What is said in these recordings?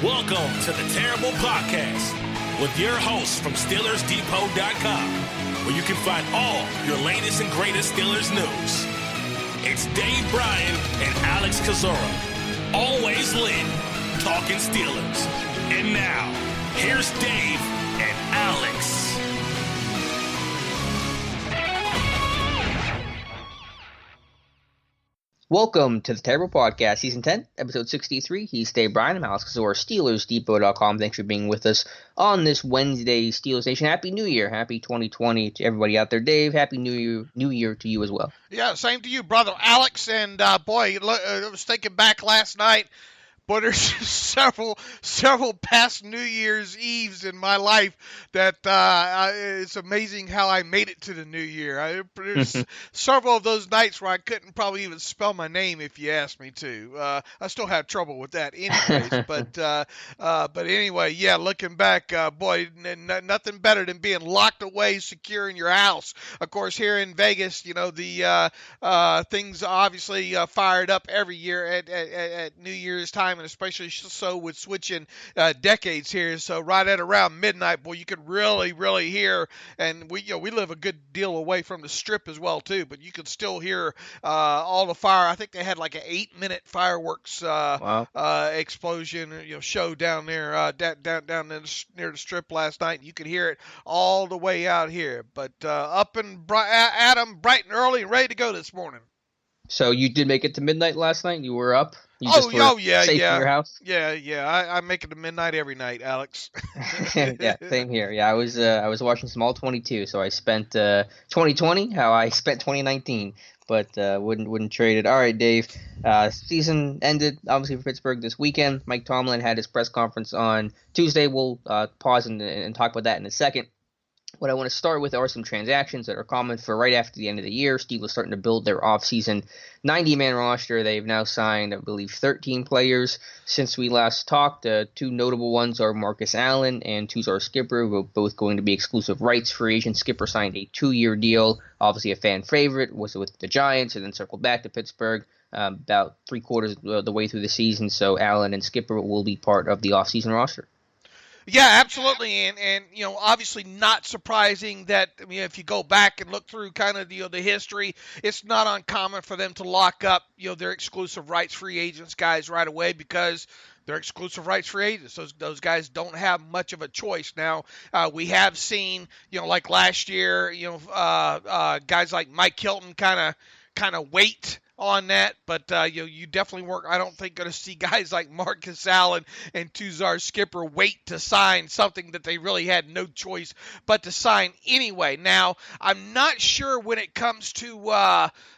Welcome to the Terrible Podcast with your hosts from SteelersDepot.com, where you can find all your latest and greatest Steelers news. It's Dave Bryan and Alex Kozora, always lit, talking Steelers. And now, here's Dave and Alex. Welcome to the Terrible Podcast, Season 10, Episode 63. He's Dave Bryan. I'm Alex Kozora, SteelersDepot.com. Thanks for being with us on this Wednesday, Steelers Nation. Happy New Year. Happy 2020 to everybody out there. Dave, Happy New Year to you as well. Yeah, same to you, brother Alex. And, I was thinking back last night. But there's several past New Year's Eves in my life that it's amazing how I made it to the new year. There's several of those nights where I couldn't probably even spell my name if you asked me to. I still have trouble with that anyways. But anyway, yeah, looking back, nothing better than being locked away, secure in your house. Of course, here in Vegas, the things obviously fired up every year at New Year's time. And especially so with switching decades here. So right at around midnight, boy, you could really hear. And we live a good deal away from the Strip as well too, but you could still hear all the fire. I think they had like an 8-minute fireworks explosion, show down there, down near the Strip last night. You could hear it all the way out here. But up and Adam, bright and early, and ready to go this morning. So you did make it to midnight last night? You were up? Yeah. Safe in your house? Yeah. I make it to midnight every night, Alex. Yeah, same here. Yeah, I was watching some All 22, so I spent 2020 how I spent 2019, but wouldn't trade it. All right, Dave. Season ended obviously for Pittsburgh this weekend. Mike Tomlin had his press conference on Tuesday. We'll pause and talk about that in a second. What I want to start with are some transactions that are common for right after the end of the year. Steelers starting to build their offseason 90-man roster. They've now signed, I believe, 13 players since we last talked. Two notable ones are Marcus Allen and Kozora Skipper, who are both going to be exclusive rights free agents. Skipper signed a 2-year deal, obviously a fan favorite, was with the Giants, and then circled back to Pittsburgh about three-quarters of the way through the season. So Allen and Skipper will be part of the offseason roster. Yeah, absolutely, and obviously not surprising that if you go back and look through kind of the history, it's not uncommon for them to lock up their exclusive rights free agents guys right away because they're exclusive rights free agents. Those guys don't have much of a choice. Now we have seen like last year guys like Mike Hilton kind of wait on that, but you definitely weren't, I don't think, going to see guys like Marcus Allen and Kozora Skipper wait to sign something that they really had no choice but to sign anyway. Now, I'm not sure when it comes to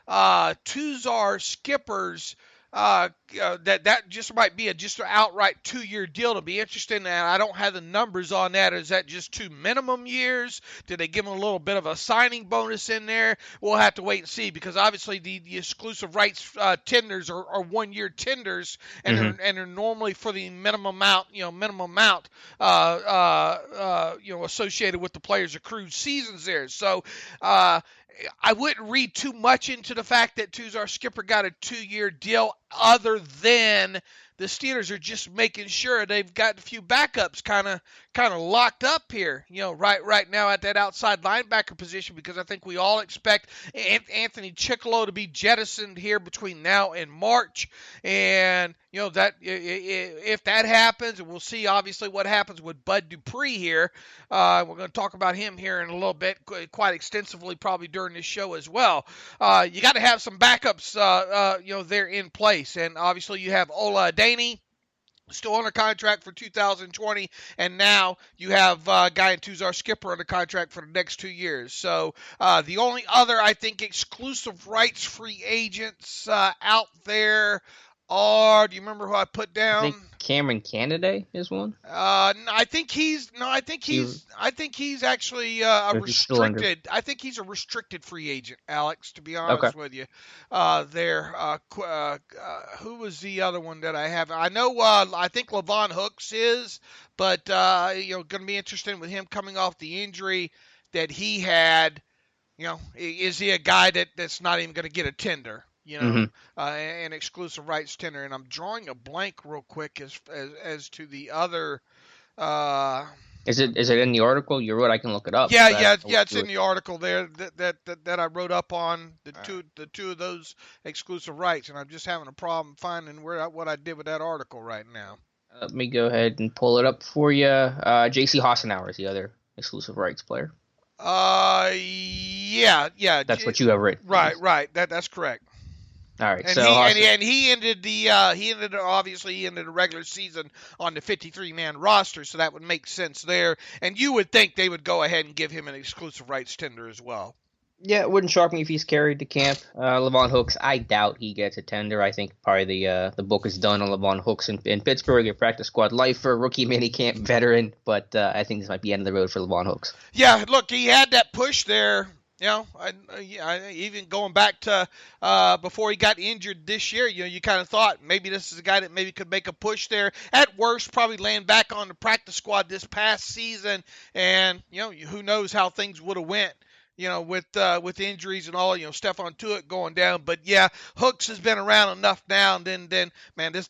Kozora Skipper's that just might be just an outright 2-year deal. To be interesting, and I don't have the numbers on that. Is that just 2 minimum years? Did they give him a little bit of a signing bonus in there? We'll have to wait and see, because obviously the exclusive rights tenders are 1-year tenders, and they're normally for the minimum amount associated with the players' accrued seasons there. So I wouldn't read too much into the fact that Kozora Skipper got a 2-year deal, other than the Steelers are just making sure they've got a few backups kind of locked up here, right now at that outside linebacker position, because I think we all expect Anthony Chickillo to be jettisoned here between now and March. And that if that happens, and we'll see obviously what happens with Bud Dupree here. We're going to talk about him here in a little bit, quite extensively, probably during this show as well. You got to have some backups, there in place, and obviously you have Ola Adaney still under contract for 2020, and now you have a guy in Kozora Skipper under contract for the next 2 years. So the only other, I think, exclusive rights free agents out there are, do you remember who I put down? I think Cameron Canaday is one. I think he's actually restricted. I think he's a restricted free agent, Alex, to be honest with you. Who was the other one that I have? I know. I think Levon Hooks is, but going to be interesting with him coming off the injury that he had. Is he a guy that's not even going to get a tender? Mm-hmm. An exclusive rights tender. And I'm drawing a blank real quick as to the other. Is it in the article you wrote? I can look it up. It's in the article there that I wrote up on the two of those exclusive rights, and I'm just having a problem finding what I did with that article right now. Let me go ahead and pull it up for you. J.C. Hassenauer is the other exclusive rights player. Yeah. That's what you have written. Right. That's correct. All right. And he ended the regular season on the 53-man roster, so that would make sense there. And you would think they would go ahead and give him an exclusive rights tender as well. Yeah, it wouldn't shock me if he's carried to camp. Levon Hooks, I doubt he gets a tender. I think probably the book is done on Levon Hooks in Pittsburgh, a practice squad lifer, rookie minicamp veteran. But I think this might be the end of the road for Levon Hooks. Yeah, look, he had that push there. I even going back to before he got injured this year, you kind of thought maybe this is a guy that maybe could make a push there. At worst, probably laying back on the practice squad this past season, and who knows how things would have went. With injuries and all, Stephon Tuitt going down. But yeah, Hooks has been around enough now. And then man, this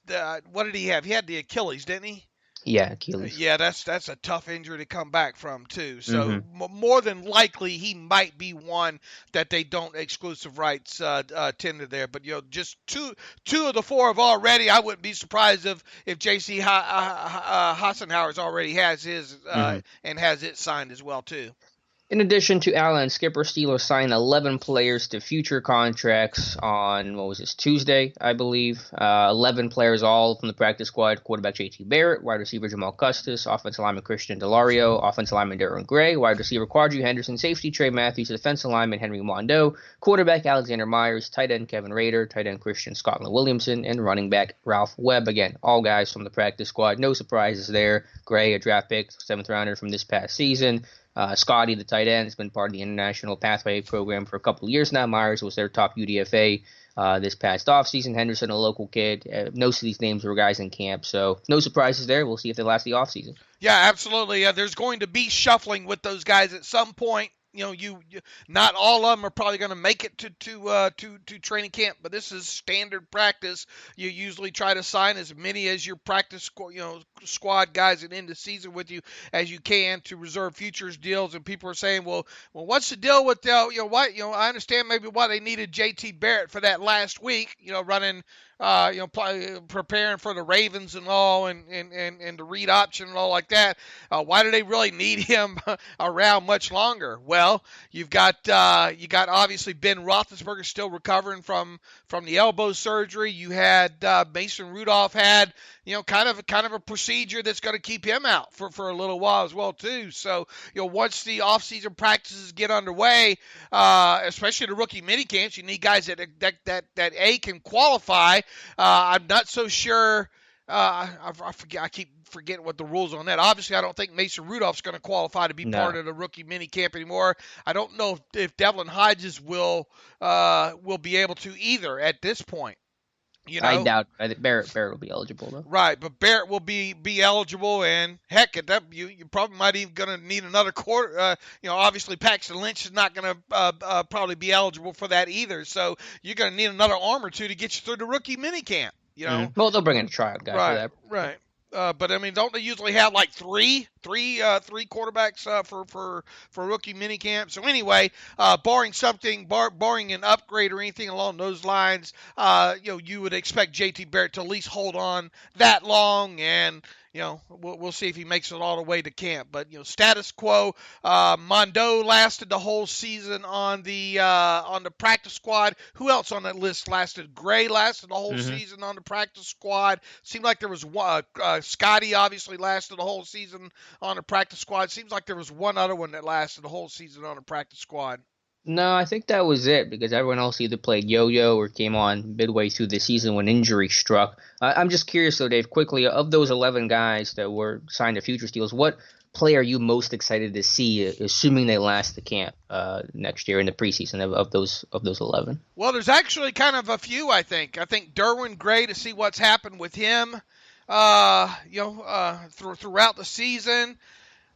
what did he have? He had the Achilles, didn't he? Yeah, Achilles. Yeah, that's a tough injury to come back from too. So more than likely, he might be one that they don't exclusive rights tender there. But just two of the four have already. I wouldn't be surprised if J.C. Hassenauer already has his and has it signed as well too. In addition to Allen, Skipper Steelers signed 11 players to future contracts on, Tuesday, I believe. 11 players all from the practice squad. Quarterback J.T. Barrett, wide receiver Jamal Custis, offensive lineman Christian Delario, offensive lineman Darren Gray, wide receiver Quadri Henderson, safety Trey Matthews, defensive lineman Henry Mondo, quarterback Alexander Myers, tight end Kevin Rader, tight end Christian Scotland Williamson, and running back Ralph Webb. Again, all guys from the practice squad. No surprises there. Gray, a draft pick, 7th rounder from this past season. Scotty, the tight end, has been part of the International Pathway program for a couple of years now. Myers was their top UDFA this past offseason. Henderson, a local kid. Most of these names were guys in camp, so no surprises there. We'll see if they last the offseason. Yeah, absolutely. There's going to be shuffling with those guys at some point. You not all of them are probably going to make it to training camp, but this is standard practice. You usually try to sign as many as your practice squad guys and end the season with you as you can to reserve futures deals. And people are saying, well, what's the deal with I understand maybe why they needed J.T. Barrett for that last week, running. Preparing for the Ravens and all, and the read option and all like that. Why do they really need him around much longer? Well, you got obviously Ben Roethlisberger still recovering from the elbow surgery. You had Mason Rudolph had kind of a procedure that's going to keep him out for a little while as well too. So once the offseason practices get underway, especially the rookie mini camps, you need guys that can qualify. I'm not so sure. I keep forgetting what the rules on that. Obviously, I don't think Mason Rudolph's going to qualify to be part of the rookie mini camp anymore. I don't know if Devlin Hodges will be able to either at this point. I doubt. I think Barrett will be eligible though. Right, but Barrett will be eligible, and heck, at that you probably might even going to need another quarter. Obviously Paxton Lynch is not going to probably be eligible for that either. So you're going to need another arm or two to get you through the rookie minicamp. Well, they'll bring in a tryout guy for that. Right. But I mean, don't they usually have like three quarterbacks for rookie minicamp? So anyway, barring an upgrade or anything along those lines, you would expect JT Barrett to at least hold on that long, and we'll see if he makes it all the way to camp. But status quo, Mondo lasted the whole season on the practice squad. Who else on that list lasted? Gray lasted the whole season on the practice squad. Seemed like there was one. Scotty obviously lasted the whole season on the practice squad. Seems like there was one other one that lasted the whole season on the practice squad. No, I think that was it, because everyone else either played yo-yo or came on midway through the season when injury struck. I'm just curious, though, Dave, quickly, of those 11 guys that were signed to future deals, what play are you most excited to see, assuming they last the camp next year in the preseason of those 11? Well, there's actually kind of a few, I think. I think Derwin Gray, to see what's happened with him, throughout the season.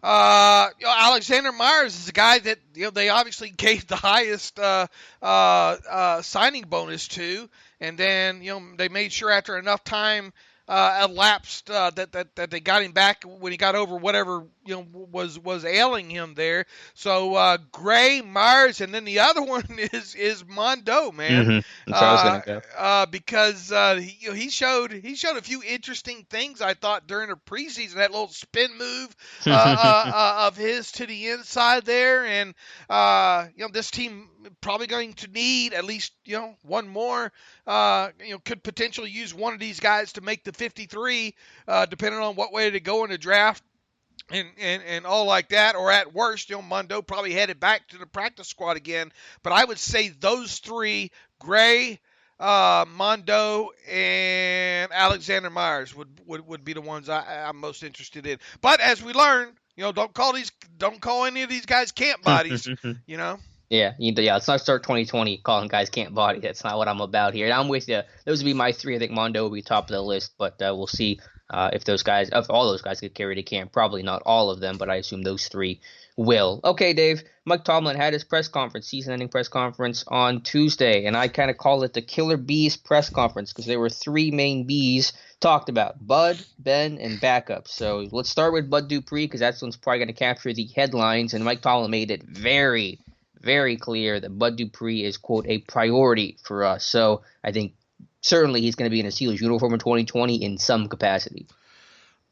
Alexander Myers is a guy that they obviously gave the highest signing bonus to, and then they made sure after enough time elapsed that they got him back when he got over whatever was ailing him there. So Gray, Myers, and then the other one is Mondo, man. Mm-hmm. That's where I was gonna go. Because he showed a few interesting things, I thought, during the preseason. That little spin move of his to the inside there, and this team probably going to need at least one more. Could potentially use one of these guys to make the 53, depending on what way to go in the draft. And all like that, or at worst, Mondo probably headed back to the practice squad again. But I would say those three, Gray, Mondo, and Alexander Myers would be the ones I'm most interested in. But as we learn, don't call any of these guys camp bodies. Yeah, let's not start 2020 calling guys can't body. That's not what I'm about here. And I'm with you. Those would be my three. I think Mondo will be top of the list, but we'll see if all those guys get carried to camp. Probably not all of them, but I assume those three will. Okay, Dave. Mike Tomlin had his press conference, season-ending press conference on Tuesday, and I kind of call it the Killer Bees press conference because there were three main Bs talked about: Bud, Ben, and backup. So let's start with Bud Dupree because that's one's probably going to capture the headlines, and Mike Tomlin made it very, very clear that Bud Dupree is, quote, a priority for us. So I think certainly he's going to be in a Steelers uniform in 2020 in some capacity.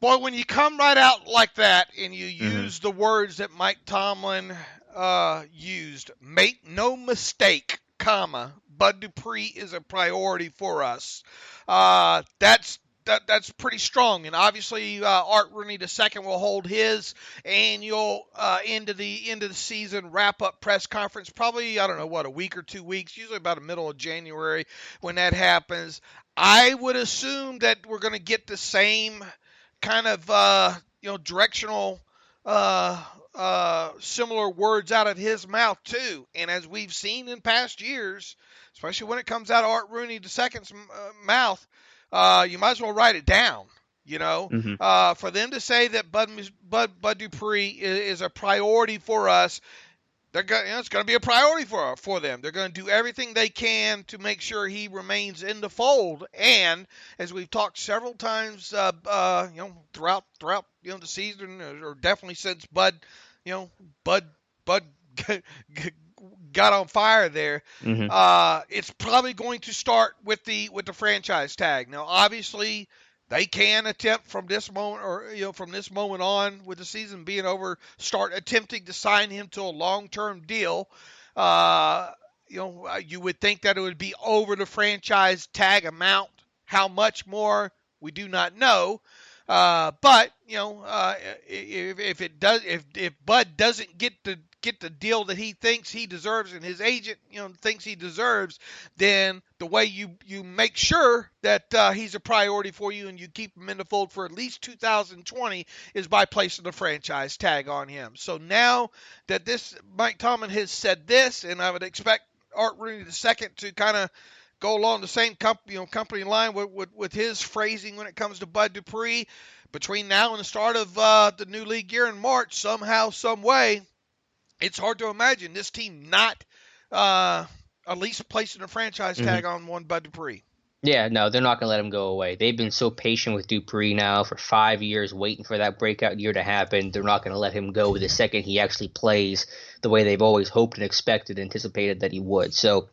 Boy, when you come right out like that and you use the words that Mike Tomlin used, make no mistake, Bud Dupree is a priority for us. That's pretty strong, and obviously Art Rooney II will hold his annual end of the season wrap up press conference. Probably a week or 2 weeks, usually about the middle of January when that happens. I would assume that we're going to get the same kind of directional similar words out of his mouth too. And as we've seen in past years, especially when it comes out of Art Rooney II's mouth, you might as well write it down. For them to say that Bud Dupree is a priority for us, it's going to be a priority for them. They're going to do everything they can to make sure he remains in the fold. And as we've talked several times, throughout the season, or definitely since Bud got on fire there, it's probably going to start with the franchise tag. Now, obviously, they can attempt from this moment on, with the season being over, start attempting to sign him to a long-term deal. You would think that it would be over the franchise tag amount. How much more, we do not know. But if Bud doesn't get the deal that he thinks he deserves and his agent thinks he deserves, then the way you make sure that he's a priority for you and you keep him in the fold for at least 2020 is by placing the franchise tag on him. So now that Mike Tomlin has said this, and I would expect Art Rooney II to kind of go along the same company line with his phrasing when it comes to Bud Dupree, between now and the start of the new league year in March, somehow, some way, it's hard to imagine this team not at least placing a franchise tag on one Bud Dupree. Yeah, no, they're not going to let him go away. They've been so patient with Dupree now for 5 years, waiting for that breakout year to happen. They're not going to let him go the second he actually plays the way they've always hoped and expected, anticipated that he would. So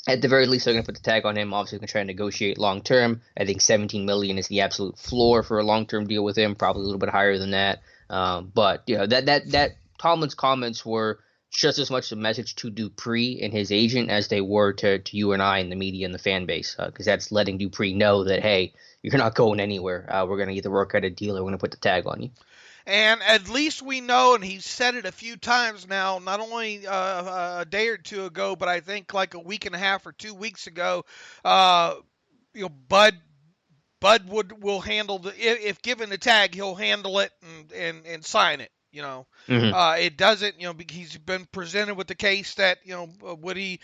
at the very least, they're going to put the tag on him. Obviously, they're going to try and negotiate long term. I think $17 million is the absolute floor for a long term deal with him. Probably a little bit higher than that. But that Tomlin's comments were just as much a message to Dupree and his agent as they were to you and I and the media and the fan base, because that's letting Dupree know that, hey, you're not going anywhere. We're going to either work out a deal or we're going to put the tag on you. And at least we know, and he's said it a few times now, not only a day or two ago, but I think like a week and a half or 2 weeks ago, Bud will handle if given the tag, he'll handle it and sign it. Hmm. It doesn't, he's been presented with the case that, would he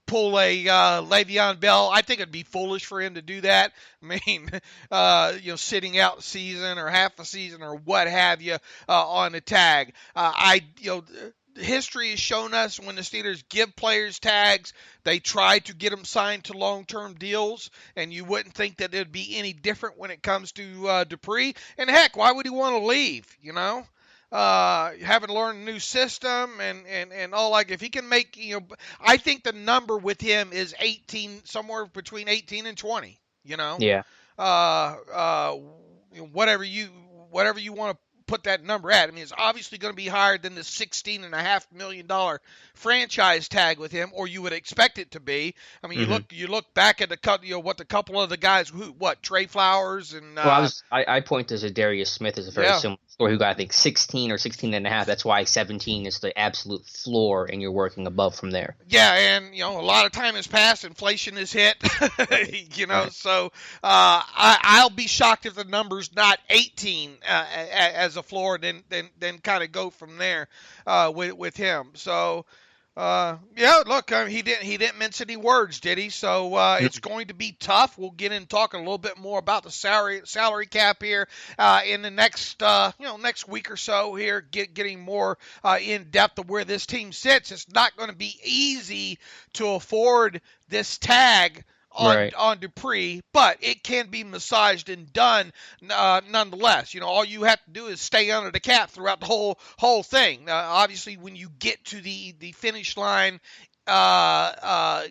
pull a Le'Veon Bell? I think it'd be foolish for him to do that. I mean, sitting out the season or half a season or what have you on the tag. History has shown us when the Steelers give players tags, they try to get them signed to long-term deals, and you wouldn't think that it'd be any different when it comes to Dupree. And heck, why would he want to leave? Having learned a new system and all, like, if he can make, I think the number with him is 18, somewhere between 18 and 20. Yeah. Whatever you want to put that number at. I mean, it's obviously going to be higher than the $16.5 million franchise tag with him, or you would expect it to be. I mean, you look back at what the couple of the guys Trey Flowers and. I point to Zadarius Smith as a very similar story, who got, I think, 16 or 16 and a half. That's why 17 is the absolute floor, and you're working above from there. Yeah, and a lot of time has passed, inflation has hit, Right. So I'll be shocked if the number's not 18 as a floor, then kind of go from there with him. So look, he didn't mince any words, did he? So it's going to be tough. We'll get in talking a little bit more about the salary cap here in the next next week or so here, getting more in depth of where this team sits. It's not going to be easy to afford this tag on Dupree, but it can be massaged and done nonetheless. All you have to do is stay under the cap throughout the whole thing. Obviously, when you get to the finish line, come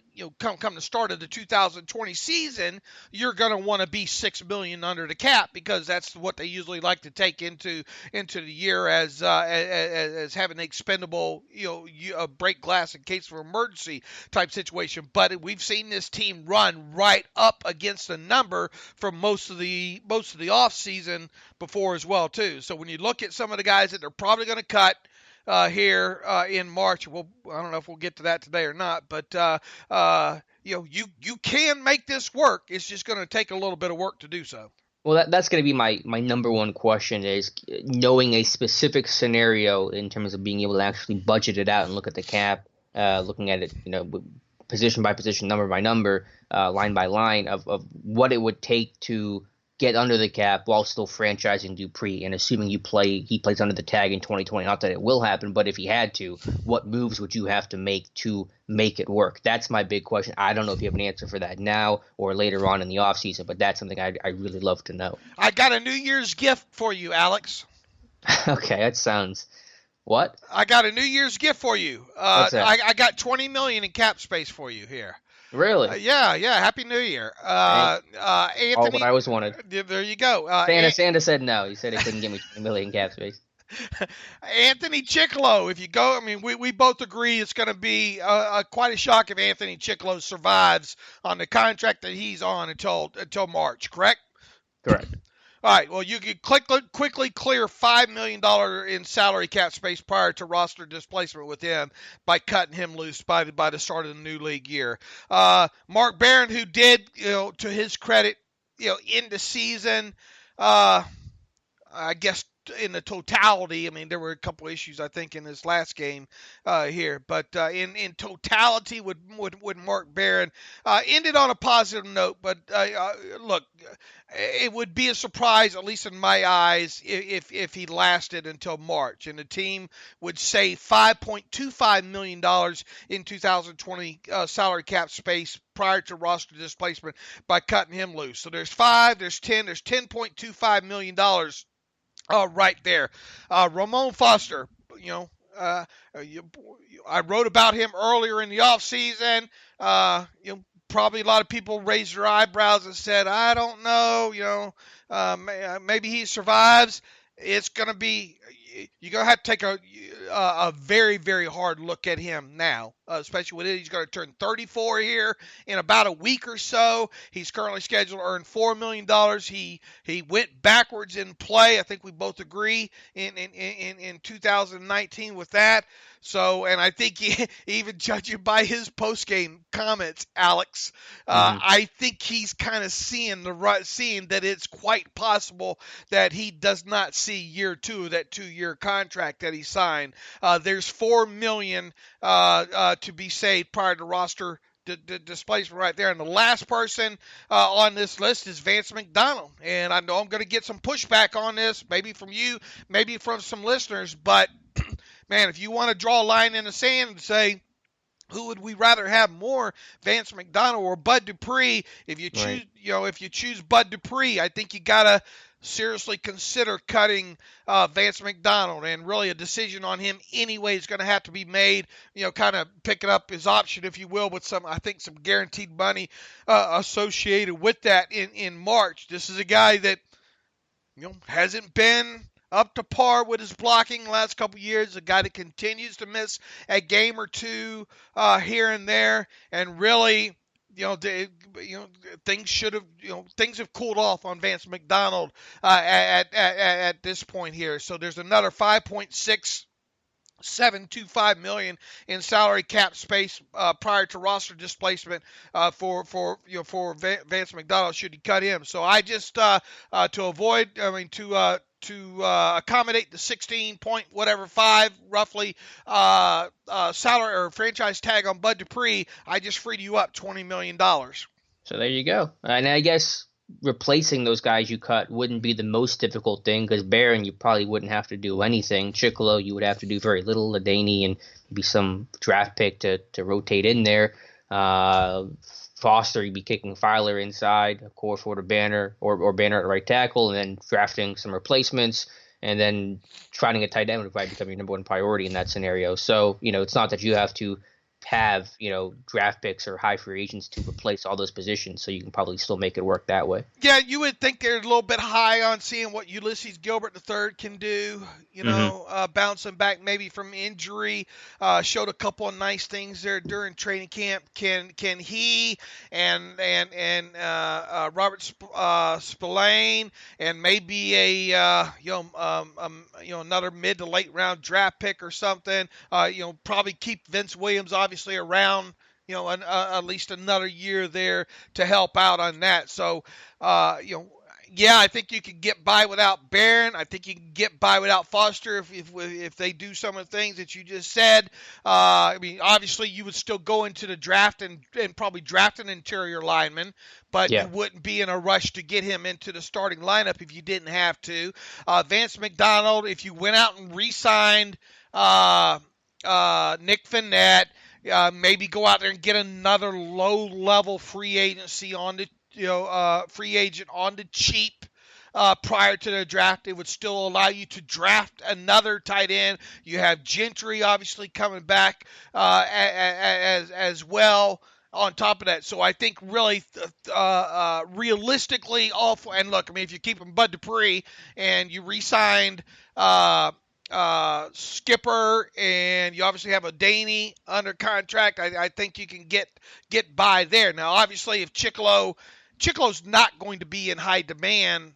the start of the 2020 season, you're going to want to be $6 million under the cap, because that's what they usually like to take into the year as having an expendable, break glass in case of emergency type situation. But we've seen this team run right up against the number for most of the off season before as well too. So when you look at some of the guys that they're probably going to cut here in March. I don't know if we'll get to that today or not, but you can make this work. It's just going to take a little bit of work to do so. Well, that's going to be my number one question, is knowing a specific scenario in terms of being able to actually budget it out and look at the cap, looking at it, position by position, number by number, line by line of what it would take to get under the cap while still franchising Dupree, and assuming he plays under the tag in 2020. Not that it will happen, but if he had to, what moves would you have to make it work? That's my big question. I don't know if you have an answer for that now or later on in the offseason, but that's something I really love to know. I got a New Year's gift for you, Alex. Okay, that sounds... What? I got a New Year's gift for you. What's that? I got $20 million in cap space for you here. Really? Yeah. Happy New Year. Anthony, All what I always wanted. There you go. Santa said no. He said he couldn't give me $20 million cap space. Anthony Chicklow, if you go, I mean, we both agree it's going to be quite a shock if Anthony Chicklow survives on the contract that he's on until March, correct? Correct. All right, well, you can quickly clear $5 million in salary cap space prior to roster displacement with him by cutting him loose by the start of the new league year. Mark Barron, who did, to his credit, end the season, I guess, in the totality, I mean, there were a couple issues, I think, in his last game here, but in totality with Mark Barron, ended on a positive note. But look, it would be a surprise, at least in my eyes, if he lasted until March, and the team would save $5.25 million in 2020 salary cap space prior to roster displacement by cutting him loose. So there's 5, there's 10, there's $10.25 million right there. Ramon Foster, I wrote about him earlier in the offseason. Probably a lot of people raised their eyebrows and said, I don't know, maybe he survives. It's going to be, you're going to have to take a very, very hard look at him now, especially with it. He's going to turn 34 here in about a week or so. He's currently scheduled to earn $4 million. He went backwards in play. I think we both agree in 2019 with that. So, and I think even judging by his post-game comments, Alex, I think he's kind of seeing that it's quite possible that he does not see year two of that 2-year contract that he signed. There's $4 million to be saved prior to roster displacement right there. And the last person on this list is Vance McDonald. And I know I'm going to get some pushback on this, maybe from you, maybe from some listeners, but man, if you want to draw a line in the sand and say, who would we rather have more, Vance McDonald or Bud Dupree? If you choose, Right. If you choose Bud Dupree, I think you gotta seriously consider cutting Vance McDonald, and really a decision on him anyway is going to have to be made. Kind of picking up his option, if you will, with some guaranteed money associated with that in March. This is a guy that hasn't been up to par with his blocking the last couple of years, a guy that continues to miss a game or two here and there, and really, things have cooled off on Vance McDonald at this point here. So there's another $5.675 million in salary cap space prior to roster displacement for Vance McDonald should he cut him. So I just to accommodate the 16.5 roughly salary or franchise tag on Bud Dupree, I just freed you up $20 million. So there you go. And I guess replacing those guys you cut wouldn't be the most difficult thing, because Barron, you probably wouldn't have to do anything. Chicolo, you would have to do very little. Ladaney and maybe some draft pick to rotate in there. Foster, you'd be kicking Filer inside, of course, for the Banner or Banner at right tackle, and then drafting some replacements, and then finding a tight end would probably become your number one priority in that scenario. So, it's not that you have to have, draft picks or high free agents to replace all those positions, so you can probably still make it work that way. Yeah, you would think they're a little bit high on seeing what Ulysses Gilbert III can do, bouncing back maybe from injury, showed a couple of nice things there during training camp. Can he and Robert Spillane and maybe another mid to late round draft pick or something, probably keep Vince Williams obviously around, at least another year there to help out on that. So, I think you can get by without Barron. I think you can get by without Foster if they do some of the things that you just said. Obviously you would still go into the draft and probably draft an interior lineman, but you wouldn't be in a rush to get him into the starting lineup if you didn't have to. Vance McDonald, if you went out and re-signed Nick Vannett, maybe go out there and get another low-level free agency on the free agent on the cheap prior to the draft. It would still allow you to draft another tight end. You have Gentry obviously coming back as well on top of that. So I think really realistically, and look, if you keep him Bud Dupree and you re-signed Skipper, and you obviously have a Daney under contract, I think you can get by there. Now, obviously, if Chicolo's not going to be in high demand,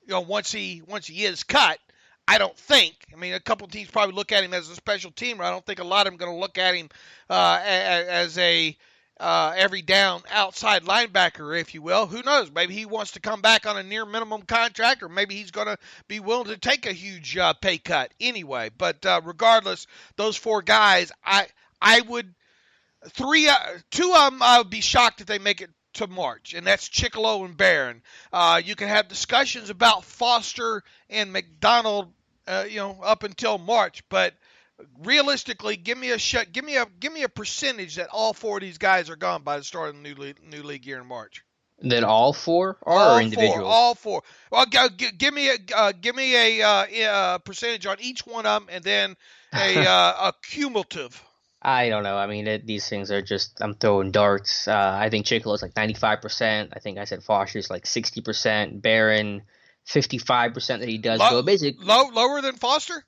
once he is cut, I don't think. A couple of teams probably look at him as a special teamer. I don't think a lot of them are going to look at him as a every down outside linebacker, if you will. Who knows? Maybe he wants to come back on a near minimum contract, or maybe he's going to be willing to take a huge pay cut anyway. But regardless, those four guys, I would two of them, I would be shocked if they make it to March, and that's Chicolo and Barron. You can have discussions about Foster and McDonald, up until March, but realistically, give me a percentage that all four of these guys are gone by the start of the new league year in March. Then all four are individuals? All four. Well, give me a percentage on each one of them, and then a cumulative. I don't know. These things are just, I'm throwing darts. I think Chicolo's like 95%. I think I said Foster's like 60%. Barron, 55% that he does go. Basically, lower than Foster?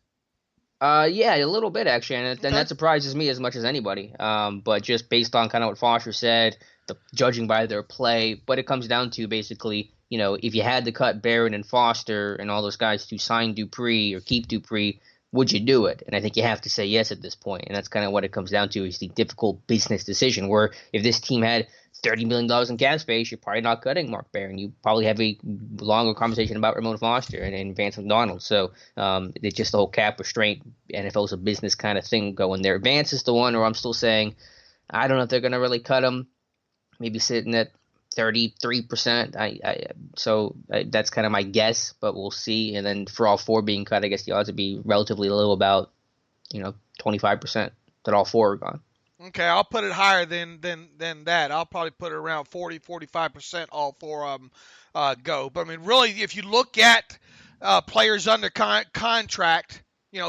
Yeah, a little bit actually, and Okay. that surprises me as much as anybody. But just based on kind of what Foster said, judging by their play, but it comes down to basically, if you had to cut Barron and Foster and all those guys to sign Dupree or keep Dupree, would you do it? And I think you have to say yes at this point, and that's kind of what it comes down to is the difficult business decision. Where if this team had $30 million in cap space, you're probably not cutting Mark Barron. You probably have a longer conversation about Ramon Foster and Vance McDonald. So it's just the whole cap restraint. NFL's a business kind of thing going there. Vance is the one where I'm still saying I don't know if they're going to really cut him. Maybe sitting at 33%. That's kind of my guess, but we'll see. And then for all four being cut, I guess the odds would be relatively low, about 25% that all four are gone. Okay, I'll put it higher than that. I'll probably put it around 45% all four of them go. But I mean, really, if you look at players under contract,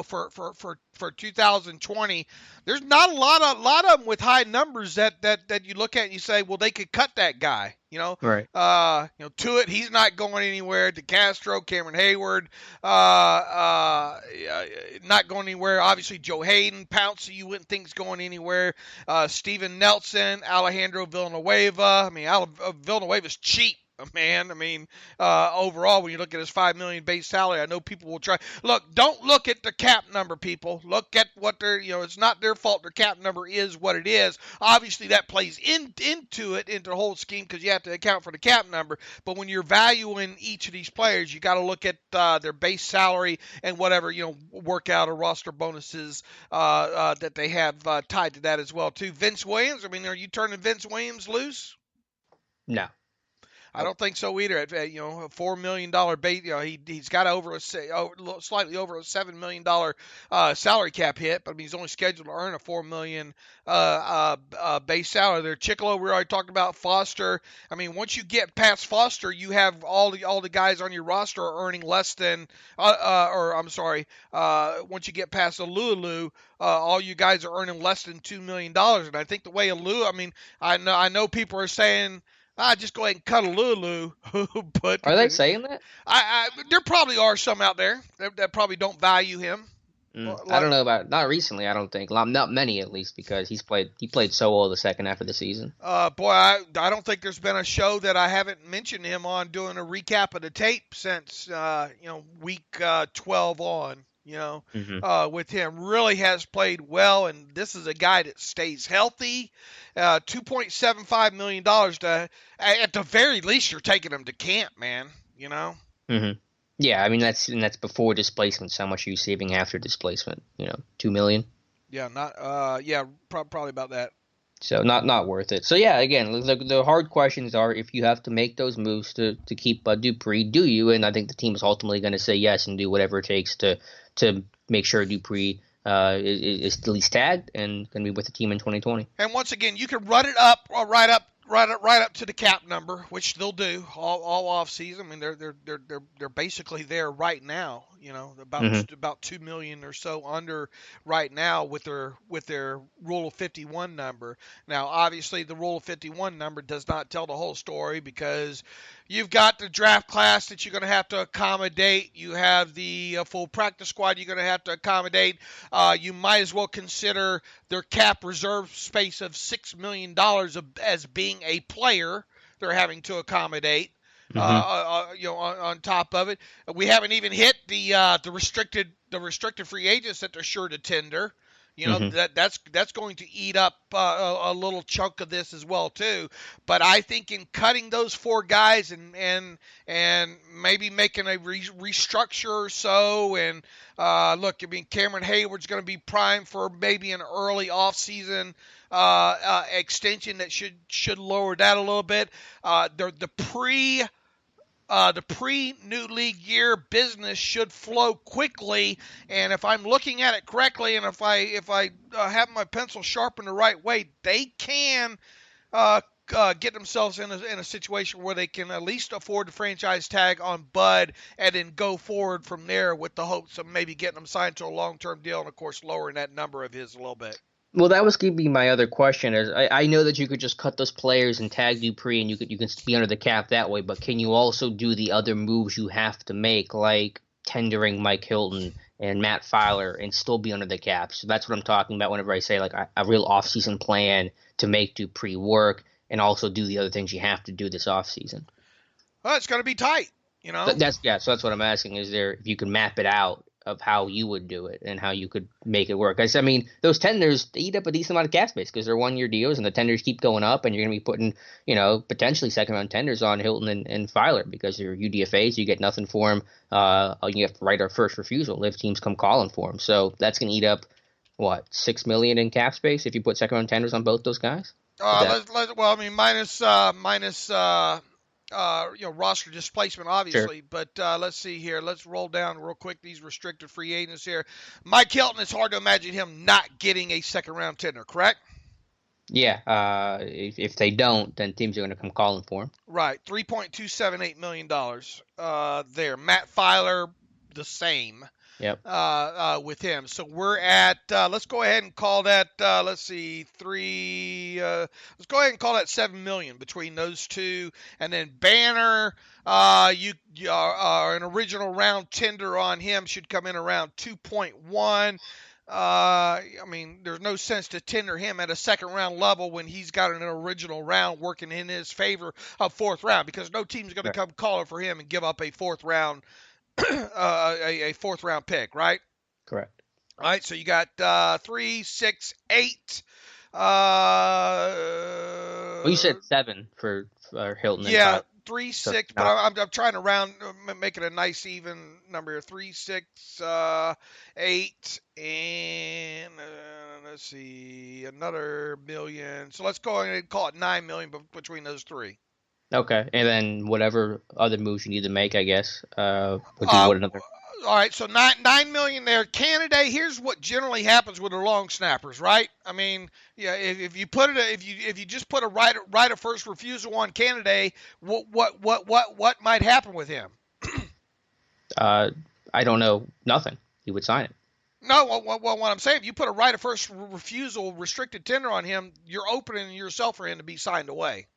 for 2020, there's not a lot of them with high numbers that you look at and you say, well, they could cut that guy. Right. Tuitt, he's not going anywhere. DeCastro, Cameron Hayward, not going anywhere. Obviously, Joe Hayden, Pouncey, you wouldn't think is going anywhere. Steven Nelson, Alejandro Villanueva. I mean, Villanueva's cheap. Man, I mean, overall, when you look at his $5 million base salary, I know people will try. Look, don't look at the cap number, people. Look at what it's not their fault. Their cap number is what it is. Obviously, that plays into the whole scheme because you have to account for the cap number. But when you're valuing each of these players, you got to look at their base salary and whatever workout or roster bonuses that they have tied to that as well too. Vince Williams. I mean, are you turning Vince Williams loose? No. I don't think so either. At a $4 million base, he's got slightly over a $7 million salary cap hit, but I mean, he's only scheduled to earn a $4 million base salary. There, Chicolo, we already talked about. Foster. I mean, once you get past Foster, you have all the guys on your roster are earning less than, once you get past Alulu, all you guys are earning less than $2 million. And I think the way Alulu, I mean, I know people are saying, just go ahead and cut a Lulu. But are they saying that? There probably are some out there that probably don't value him. I don't know about not recently. I don't think not many at least because he played so well the second half of the season. I don't think there's been a show that I haven't mentioned him on doing a recap of the tape since week 12 on. With him, really has played well, and this is a guy that stays healthy. $2.75 million at the very least, you're taking him to camp, man. Mm-hmm. Yeah, I mean that's before displacement. So how much are you saving after displacement? $2 million. Yeah, probably about that. So not worth it. So yeah, again, the hard questions are if you have to make those moves to keep Bud Dupree, do you? And I think the team is ultimately going to say yes and do whatever it takes to make sure Dupree is at least tagged and going to be with the team in 2020. And once again, you can run it up right up to the cap number, which they'll do all off season. I mean, they're basically there right now. About 2 million or so under right now with their Rule of 51 number. Now, obviously, the Rule of 51 number does not tell the whole story because you've got the draft class that you're going to have to accommodate. You have the full practice squad you're going to have to accommodate. You might as well consider their cap reserve space of $6 million as being a player they're having to accommodate. On top of it, we haven't even hit the restricted free agents that they're sure to tender. That's going to eat up a little chunk of this as well too. But I think in cutting those four guys and maybe making a restructure or so, and look, I mean Cameron Hayward's going to be primed for maybe an early offseason extension that should lower that a little bit. The pre-new league year business should flow quickly, and if I'm looking at it correctly, and if I have my pencil sharpened the right way, they can get themselves in a situation where they can at least afford the franchise tag on Bud, and then go forward from there with the hopes of maybe getting him signed to a long-term deal, and of course lowering that number of his a little bit. Well, that was going to be my other question. Is I know that you could just cut those players and tag Dupree, and you can be under the cap that way. But can you also do the other moves you have to make, like tendering Mike Hilton and Matt Filer and still be under the cap. So that's what I'm talking about whenever I say like a real offseason plan to make Dupree work and also do the other things you have to do this offseason. Well, it's going to be tight, So that's what I'm asking. Is there, if you can map it out of how you would do it and how you could make it work? I mean, those tenders, they eat up a decent amount of cap space because they're 1 year deals and the tenders keep going up, and you're going to be putting, potentially second round tenders on Hilton and Filer because they're UDFAs. You get nothing for them. You have to write our first refusal if teams come calling for them. So that's going to eat up $6 million in cap space if you put second round tenders on both those guys. Minus roster displacement, obviously. Sure. But let's see here. Let's roll down real quick these restricted free agents here. Mike Hilton, it's hard to imagine him not getting a second-round tender, correct? Yeah. If they don't, then teams are going to come calling for him. Right. $3.278 million there. Matt Filer, the same. Yep. With him. So we're at, let's go ahead and call that, let's go ahead and call that $7 million between those two. And then Banner, an original round tender on him should come in around 2.1. There's no sense to tender him at a second round level when he's got an original round working in his favor of fourth round, because no team's going to come calling for him and give up a fourth round a fourth round pick, right? Correct. All right, so you got 3, 6, 8. You said 7 for Hilton. Yeah, 3, 6. But I'm trying to make it a nice even number here. 3, 6, 8, and let's see, another million. So let's go ahead and call it $9 million between those three. Okay, and then whatever other moves you need to make, I guess. All right, so $9 million there. Canada. Here's what generally happens with the long snappers, right? I mean, yeah, if you just put a right of first refusal on Canada, what might happen with him? I don't know. Nothing. He would sign it. No, what I'm saying, if you put a right of first refusal restricted tender on him, you're opening yourself for him to be signed away.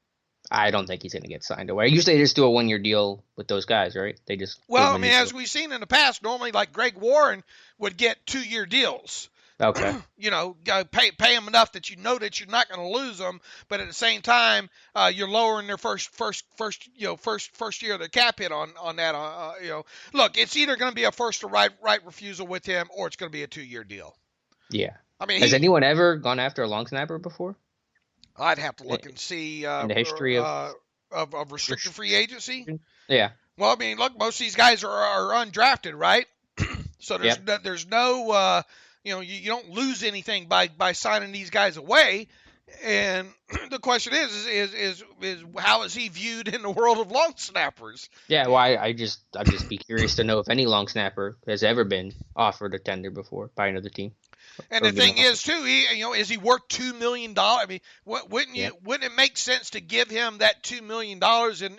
I don't think he's going to get signed away. Usually they just do a 1 year deal with those guys, right? They just as we've seen in the past, normally like Greg Warren would get 2 year deals. Okay. Pay them enough that you know that you're not going to lose them, but at the same time, you're lowering their first year of the cap hit on that. Look, it's either going to be a first or right refusal with him, or it's going to be a 2 year deal. Yeah. I mean, has anyone ever gone after a long snapper before? I'd have to look and see in the history of restricted free agency. Yeah. Well, I mean, look, most of these guys are undrafted, right? So there's no you don't lose anything by signing these guys away. And the question is how is he viewed in the world of long snappers? Yeah, well, I'd just be curious to know if any long snapper has ever been offered a tender before by another team. And the thing is, too, is he worth $2 million? I mean, wouldn't it make sense to give him that $2 million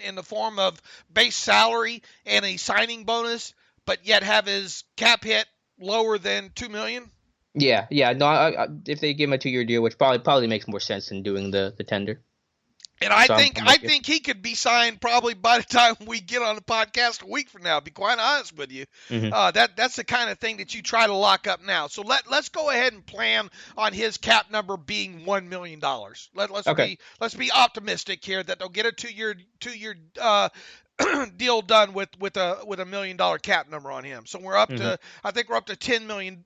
in the form of base salary and a signing bonus, but yet have his cap hit lower than $2 million? Yeah. No, if they give him a 2 year deal, which probably makes more sense than doing the tender. And I think he could be signed probably by the time we get on the podcast a week from now, to be quite honest with you. Mm-hmm. That's the kind of thing that you try to lock up now. So let's go ahead and plan on his cap number being $1 million. Let's be optimistic here that they'll get a two year deal done with a $1 million cap number on him. So we're up to, I think we're up to $10 million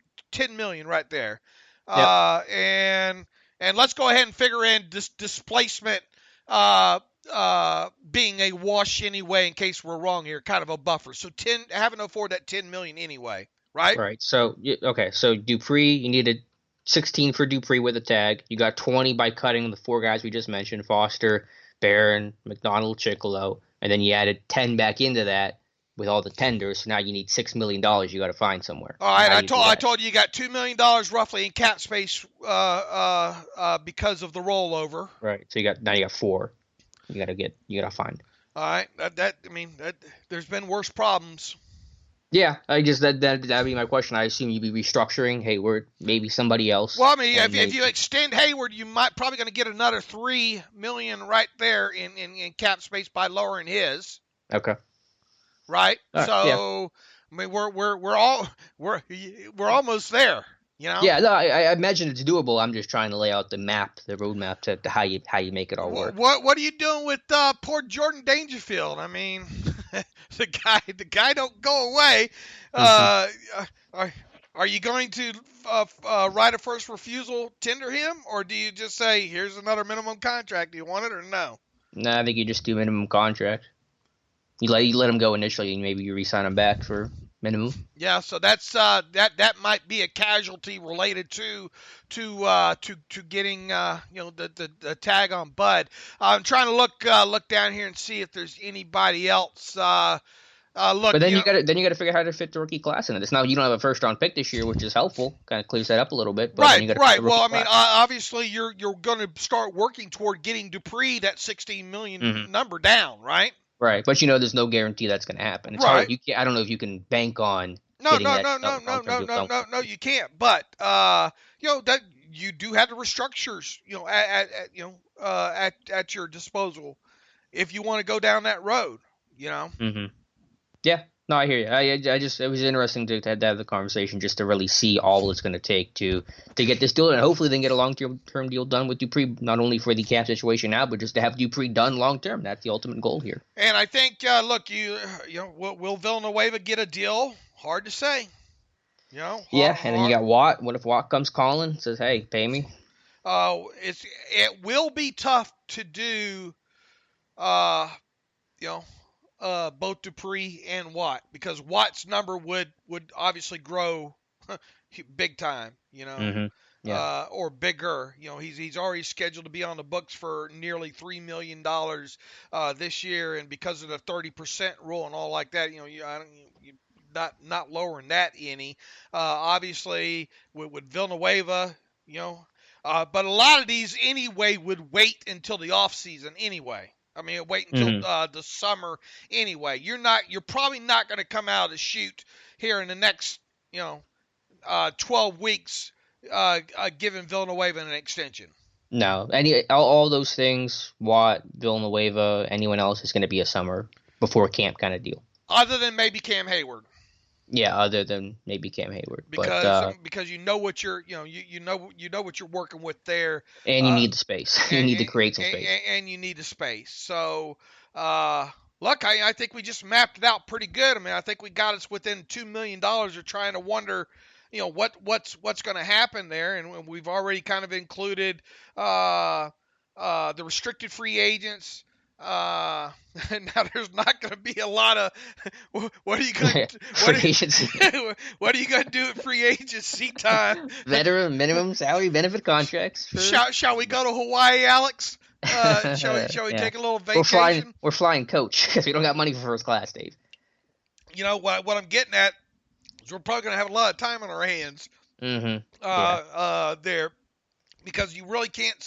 right there. Yep. And let's go ahead and figure in this displacement being a wash anyway, in case we're wrong here, kind of a buffer. So having to afford that $10 million anyway, right? Right. So Dupree, you needed 16 for Dupree with a tag. You got 20 by cutting the 4 guys we just mentioned: Foster, Barron, McDonald, Chicolo, and then you added 10 back into that with all the tenders. So now you need $6 million. You got to find somewhere. All right, I told you got $2 million roughly in cap space because of the rollover. Right. So you got 4. You gotta find. All right. There's been worse problems. Yeah, that'd be my question. I assume you'd be restructuring Hayward, maybe somebody else. Well, I mean, if you extend Hayward, you might probably going to get another $3 million right there in cap space by lowering his. Okay. Right. So I mean, we're almost there. You know? Yeah, no, I imagine it's doable. I'm just trying to lay out the roadmap to how you make it all work. What are you doing with poor Jordan Dangerfield? I mean, the guy don't go away. Are you going to write a first refusal, tender him, or do you just say, here's another minimum contract? Do you want it or no? No, I think you just do minimum contract. You let him go initially, and maybe you re-sign him back for minimum. Yeah, so that's that might be a casualty related to getting the tag on Bud. I'm trying to look down here and see if there's anybody else. But then you got to figure out how to fit the rookie class in it. It's not you don't have a first round pick this year, which is helpful. Kind of clears that up a little bit. But right. Well, I mean, obviously you're going to start working toward getting Dupree that $16 million number down, right? Right, but there's no guarantee that's going to happen. It's hard. I don't know if you can bank on. No, you can't. But that you do have the restructures, at your disposal if you want to go down that road. Mm-hmm. Yeah, no, I hear you. I just it was interesting to have the conversation just to really see all it's going to take to get this deal and hopefully then get a long-term deal done with Dupree, not only for the cap situation now, but just to have Dupree done long-term. That's the ultimate goal here. And I think, look, will Villanueva get a deal? Hard to say. Yeah, and then you got Watt. What if Watt comes calling, says, "Hey, pay me"? It will be tough to do. Both Dupree and Watt, because Watt's number would obviously grow big time, Mm-hmm. Yeah. Or bigger. He's already scheduled to be on the books for nearly $3 million this year, and because of the 30% rule and all like that, not lowering that any. Obviously, with Villanueva, but a lot of these anyway would wait until the offseason anyway. I mean, wait until the summer anyway. You're probably not going to come out of the chute here in the next, 12 weeks, giving Villanueva an extension. No, all those things, Watt, Villanueva, anyone else is going to be a summer before camp kind of deal. Other than maybe Cam Hayward. Yeah, other than maybe Cam Hayward, because you know what you're what you're working with there, and you need the space. You need to create some space, and you need the space. So, look, I think we just mapped it out pretty good. I mean, I think we got us within $2 million of trying to wonder, what's going to happen there, and we've already kind of included the restricted free agents. Now there's not going to be a lot of what are you going to what are you going to do at free agency time? Veteran minimum salary benefit contracts. Shall we go to Hawaii, Alex? Shall we take a little vacation? We're flying coach because we don't got money for first class, Dave. What I'm getting at is we're probably going to have a lot of time on our hands. There, because you really can't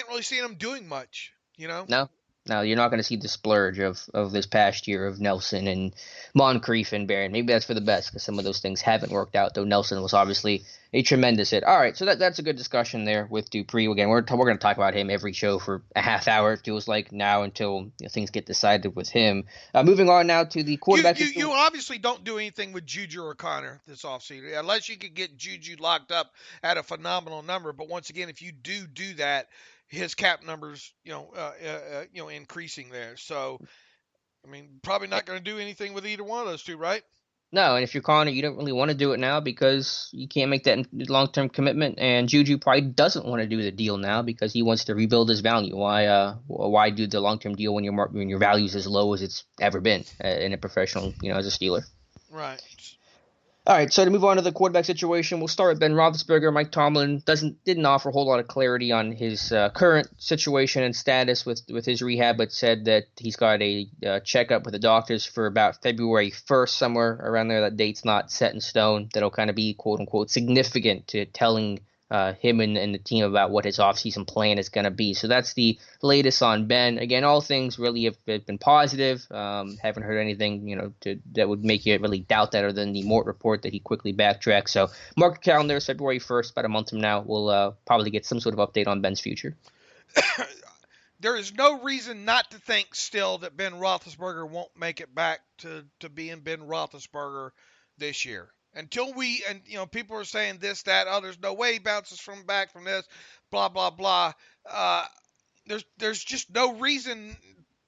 really see them doing much, No, you're not going to see the splurge of this past year of Nelson and Moncrief and Barron. Maybe that's for the best because some of those things haven't worked out, though Nelson was obviously a tremendous hit. All right, so that's a good discussion there with Dupree. Again, we're going to talk about him every show for a half hour, it feels like now, until things get decided with him. Moving on now to the quarterback. You obviously don't do anything with Juju or Connor this offseason, unless you could get Juju locked up at a phenomenal number. But once again, if you do that, his cap numbers, increasing there. So, I mean, probably not going to do anything with either one of those two, right? No, and if you're Connor, you don't really want to do it now because you can't make that long-term commitment. And Juju probably doesn't want to do the deal now because he wants to rebuild his value. Why do the long-term deal when your value is as low as it's ever been in a professional, as a Steeler? Right. All right, so to move on to the quarterback situation, we'll start with Ben Roethlisberger. Mike Tomlin didn't offer a whole lot of clarity on his current situation and status with his rehab, but said that he's got a checkup with the doctors for about February 1st, somewhere around there. That date's not set in stone. That'll kind of be, quote-unquote, significant to telling him and the team about what his offseason plan is going to be. So that's the latest on Ben. Again, all things really have been positive. Haven't heard anything, that would make you really doubt that, other than the Mort report that he quickly backtracked. So mark your calendar, February 1st, about a month from now, we'll probably get some sort of update on Ben's future. there is no reason not to think still that Ben Roethlisberger won't make it back to being Ben Roethlisberger this year. Until people are saying this, that, there's no way he bounces back from this, blah, blah, blah. There's just no reason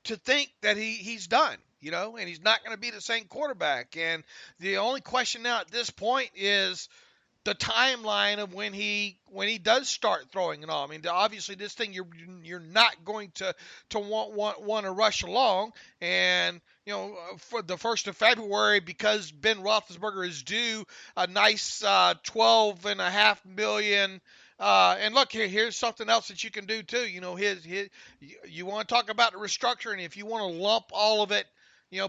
to think that he's done, and he's not going to be the same quarterback. And the only question now at this point is the timeline of when he does start throwing it all. I mean, obviously this thing you're not going to want to rush along, and for the 1st of February, because Ben Roethlisberger is due a nice $12.5 million. And look, here's something else that you can do too. You want to talk about the restructuring. If you want to lump all of it,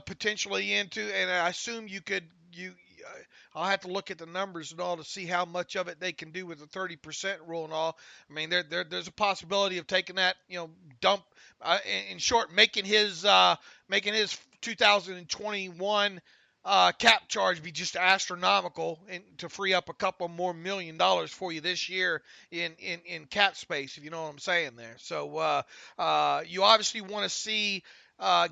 potentially into, and I assume I'll have to look at the numbers and all to see how much of it they can do with the 30% rule and all. I mean, there's a possibility of taking that, dump, in short, making his 2021 cap charge be just astronomical, and to free up a couple more $1 million for you this year in cap space, if you know what I'm saying there. So you obviously want to see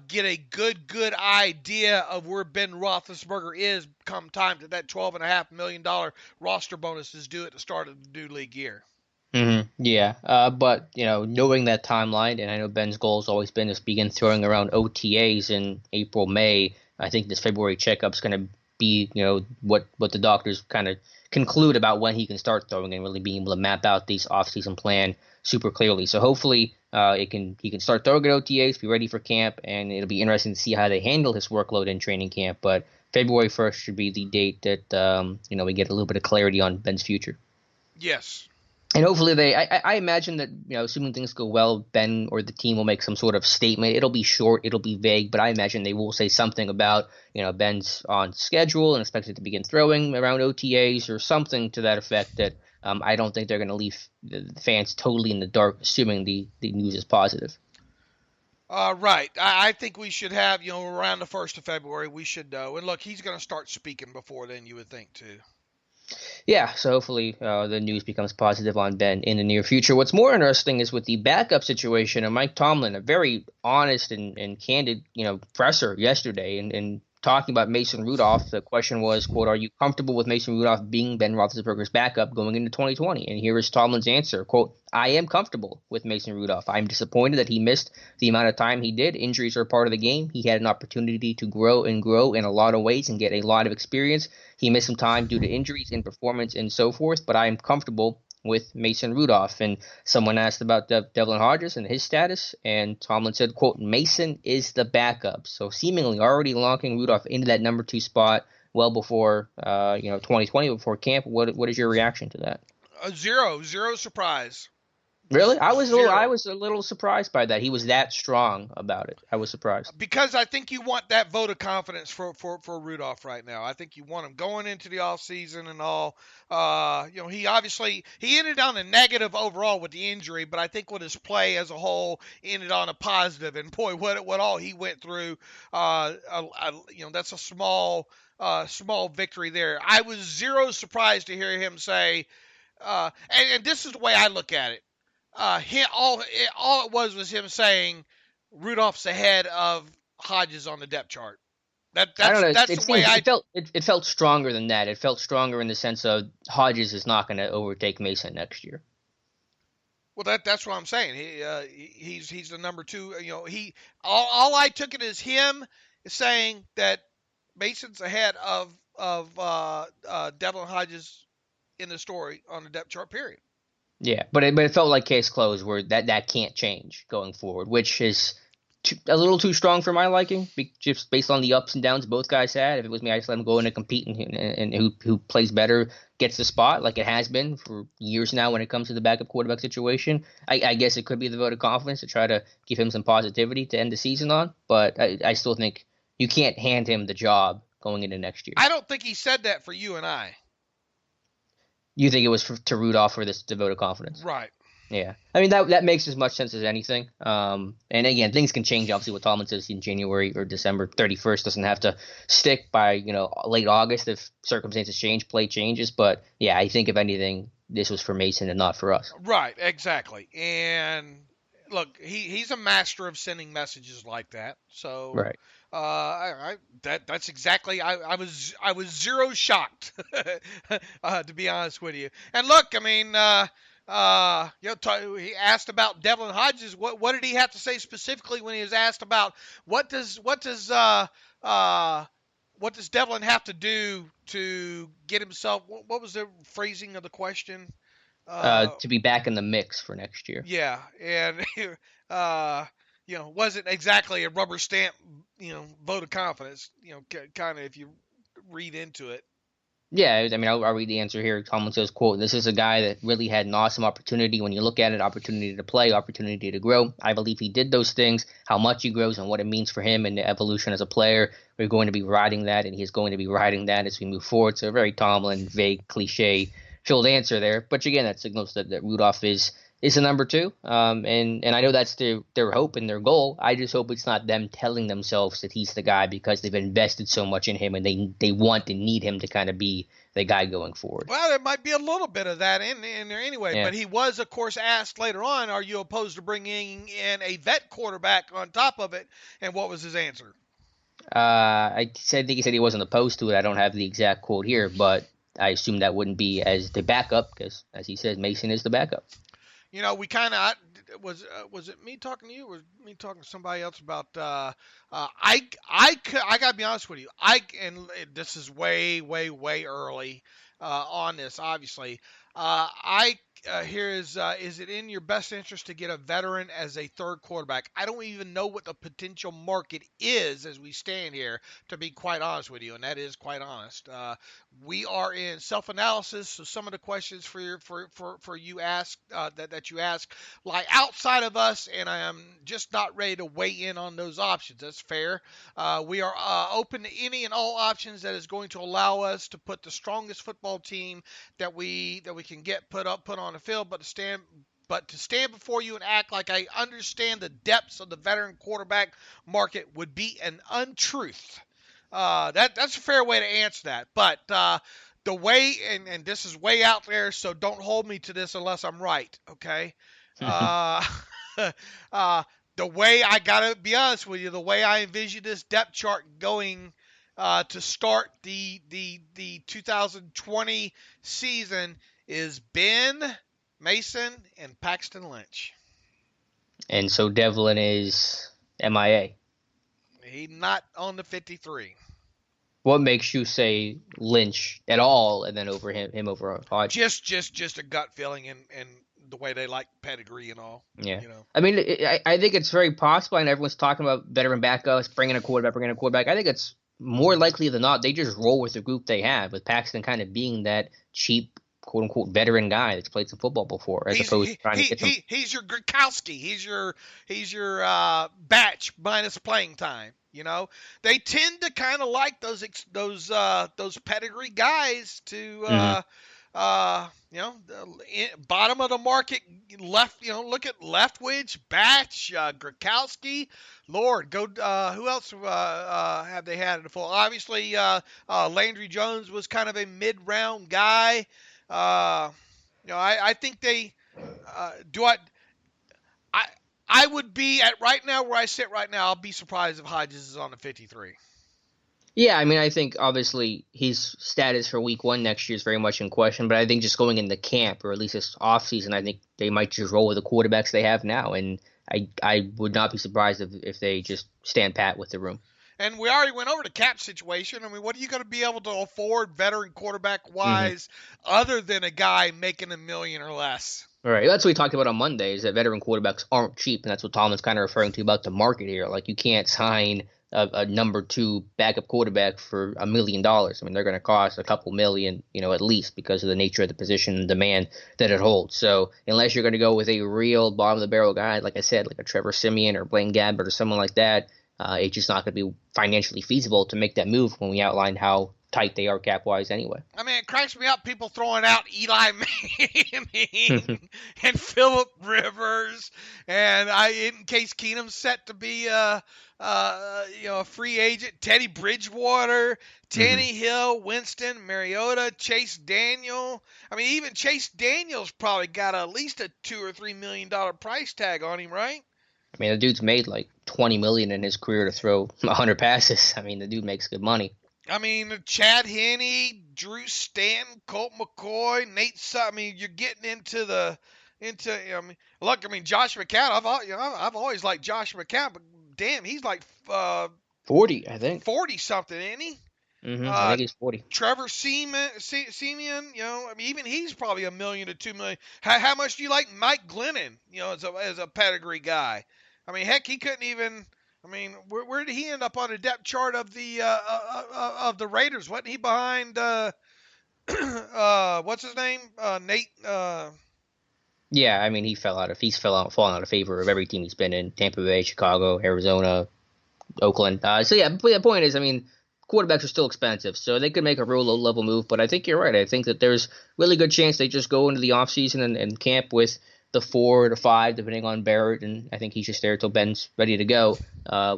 get a good idea of where Ben Roethlisberger is come time to that $12.5 million roster bonus is due at the start of the new league year. Mm-hmm. Yeah, but knowing that timeline, and I know Ben's goal has always been to begin throwing around OTAs in April, May. I think this February checkup's going to be, what the doctors kind of conclude about when he can start throwing and really being able to map out these offseason plan super clearly. So hopefully he can start throwing at OTAs, be ready for camp, and it'll be interesting to see how they handle his workload in training camp. But February 1st should be the date that we get a little bit of clarity on Ben's future. Yes. And hopefully I imagine that, assuming things go well, Ben or the team will make some sort of statement. It'll be short, it'll be vague, but I imagine they will say something about, Ben's on schedule and expected to begin throwing around OTAs or something to that effect that I don't think they're going to leave the fans totally in the dark, assuming the news is positive. Right. I think we should have, around the 1st of February, we should know. And look, he's going to start speaking before then, you would think, too. Yeah, so hopefully the news becomes positive on Ben in the near future. What's more interesting is with the backup situation, and Mike Tomlin, a very honest and candid, presser yesterday, and talking about Mason Rudolph. The question was, quote, "Are you comfortable with Mason Rudolph being Ben Roethlisberger's backup going into 2020?" And here is Tomlin's answer, quote, "I am comfortable with Mason Rudolph. I'm disappointed that he missed the amount of time he did. Injuries are part of the game. He had an opportunity to grow in a lot of ways and get a lot of experience. He missed some time due to injuries and performance and so forth, but I am comfortable with Mason Rudolph." And someone asked about Devlin Hodges and his status, and Tomlin said, quote, "Mason is the backup." So seemingly already locking Rudolph into that number 2 spot well before 2020, before camp. What is your reaction to that? Zero surprise. Really? I was a little surprised by that. He was that strong about it. I was surprised. Because I think you want that vote of confidence for Rudolph right now. I think you want him going into the offseason and all. He ended on a negative overall with the injury, but I think with his play as a whole ended on a positive. And boy, what all he went through, that's a small victory there. I was zero surprised to hear him say, and this is the way I look at it. All it was him saying Rudolph's ahead of Hodges on the depth chart. That's the way I felt. It felt stronger than that. It felt stronger in the sense of Hodges is not going to overtake Mason next year. Well, that's what I'm saying. He's the number 2. All I took it as him saying that Mason's ahead of Devlin Hodges in the story on the depth chart. Period. Yeah, but it felt like case closed, where that can't change going forward, which is a little too strong for my liking, just based on the ups and downs both guys had. If it was me, I just let them go in and compete, and who plays better gets the spot, like it has been for years now when it comes to the backup quarterback situation. I guess it could be the vote of confidence to try to give him some positivity to end the season on, but I still think you can't hand him the job going into next year. I don't think he said that for you and I. You think it was to Rudolph for this to vote of confidence? Right. Yeah. I mean, that makes as much sense as anything. And again, things can change. Obviously, what Tomlin says in January or December 31st doesn't have to stick by, late August if circumstances change, play changes. But, yeah, I think if anything, this was for Mason and not for us. Right, exactly. And look, he's a master of sending messages like that. So Right. that's exactly I was zero shocked to be honest with you. And look, I mean, he asked about Devlin Hodges. What did he have to say specifically when he was asked about what does Devlin have to do to get himself? What was the phrasing of the question? To be back in the mix for next year. Yeah, and wasn't exactly a rubber stamp, vote of confidence. Kind of if you read into it. Yeah, I mean, I'll read the answer here. Tomlin says, quote, "This is a guy that really had an awesome opportunity when you look at it, opportunity to play, opportunity to grow. I believe he did those things, how much he grows and what it means for him and the evolution as a player. We're going to be riding that, and he's going to be riding that as we move forward." So a very Tomlin, vague, cliche-filled answer there. But again, that signals that Rudolph is a number two. And I know that's their hope and their goal. I just hope it's not them telling themselves that he's the guy because they've invested so much in him and they want and need him to kind of be the guy going forward. Well, there might be a little bit of that in there anyway. Yeah. But he was, of course, asked later on, are you opposed to bringing in a vet quarterback on top of it? And what was his answer? I think he said he wasn't opposed to it. I don't have the exact quote here, but I assume that wouldn't be as the backup because, as he said, Mason is the backup. We kind of was it me talking to you or me talking to somebody else about I gotta be honest with you, and this is way early on this obviously. Here is it in your best interest to get a veteran as a third quarterback? I don't even know what the potential market is as we stand here, to be quite honest with you, and that is quite honest. We are in self-analysis, so some of the questions for you ask that you ask lie outside of us, and I am just not ready to weigh in on those options. That's fair. We are open to any and all options that is going to allow us to put the strongest football team that we can get put on the field, but to stand before you and act like I understand the depths of the veteran quarterback market would be an untruth. That's a fair way to answer that. But the way, and this is way out there, so don't hold me to this unless I'm right, okay? The way, I gotta be honest with you, the way I envision this depth chart going to start the 2020 season is Ben, Mason, and Paxton Lynch. And so Devlin is MIA. He's not on the 53. What makes you say Lynch at all, and then over him over Hodges? Just a gut feeling and the way they like pedigree and all. Yeah. I mean, I think it's very possible, and everyone's talking about veteran backups, bringing a quarterback. I think it's more likely than not they just roll with the group they have, with Paxton kind of being that cheap, quote-unquote veteran guy that's played some football before, as opposed to trying to get some. He's your Gronkowski. He's your batch minus playing time. They tend to kind of like those pedigree guys to bottom of the market left. Look at Leftwich, Batch, Gronkowski. Lord, go. Who else have they had in the full? Obviously, Landry Jones was kind of a mid-round guy. I think they I would be at right now where I sit right now. I'll be surprised if Hodges is on the 53. Yeah, I mean, I think obviously his status for week 1 next year is very much in question, but I think just going into camp, or at least this offseason, I think they might just roll with the quarterbacks they have now, and I would not be surprised if they just stand pat with the room. And we already went over the cap situation. I mean, what are you going to be able to afford veteran quarterback-wise other than a guy making $1 million or less? All right, that's what we talked about on Monday, is that veteran quarterbacks aren't cheap, and that's what Tomlin's kind of referring to about the market here. Like, you can't sign a number 2 backup quarterback for $1 million. I mean, they're going to cost a couple million, at least, because of the nature of the position and demand that it holds. So unless you're going to go with a real bottom-of-the-barrel guy, like I said, like a Trevor Siemian or Blaine Gabbert or someone like that, it's just not going to be financially feasible to make that move when we outlined how tight they are cap-wise anyway. I mean, it cracks me up, people throwing out Eli Manning and Phillip Rivers, and in Case Keenum's set to be a free agent. Teddy Bridgewater, Tannehill, Winston, Mariota, Chase Daniel. I mean, even Chase Daniel's probably got at least a $2 or $3 million price tag on him, right? I mean, the dude's made like $20 million in his career to throw 100 passes. I mean, the dude makes good money. I mean, Chad Henne, Drew Stanton, Colt McCoy, Nate Sutton. I mean, you're getting into. Look, I mean, Josh McCown. I've always liked Josh McCown, but damn, he's like 40, I think. 40 something, ain't he? I think he's 40. Trevor Seaman, I mean, even he's probably $1 million to $2 million. How much do you like Mike Glennon? As a pedigree guy. I mean, heck, he couldn't even. I mean, where did he end up on the depth chart of the Raiders? Wasn't he behind what's his name? Nate. Yeah, I mean, he's fallen out of favor of every team he's been in: Tampa Bay, Chicago, Arizona, Oakland. The point is, I mean, quarterbacks are still expensive, so they could make a real low-level move. But I think you're right. I think that there's really good chance they just go into the offseason and camp with the 4 to 5, depending on Barrett, and I think he's just there till Ben's ready to go.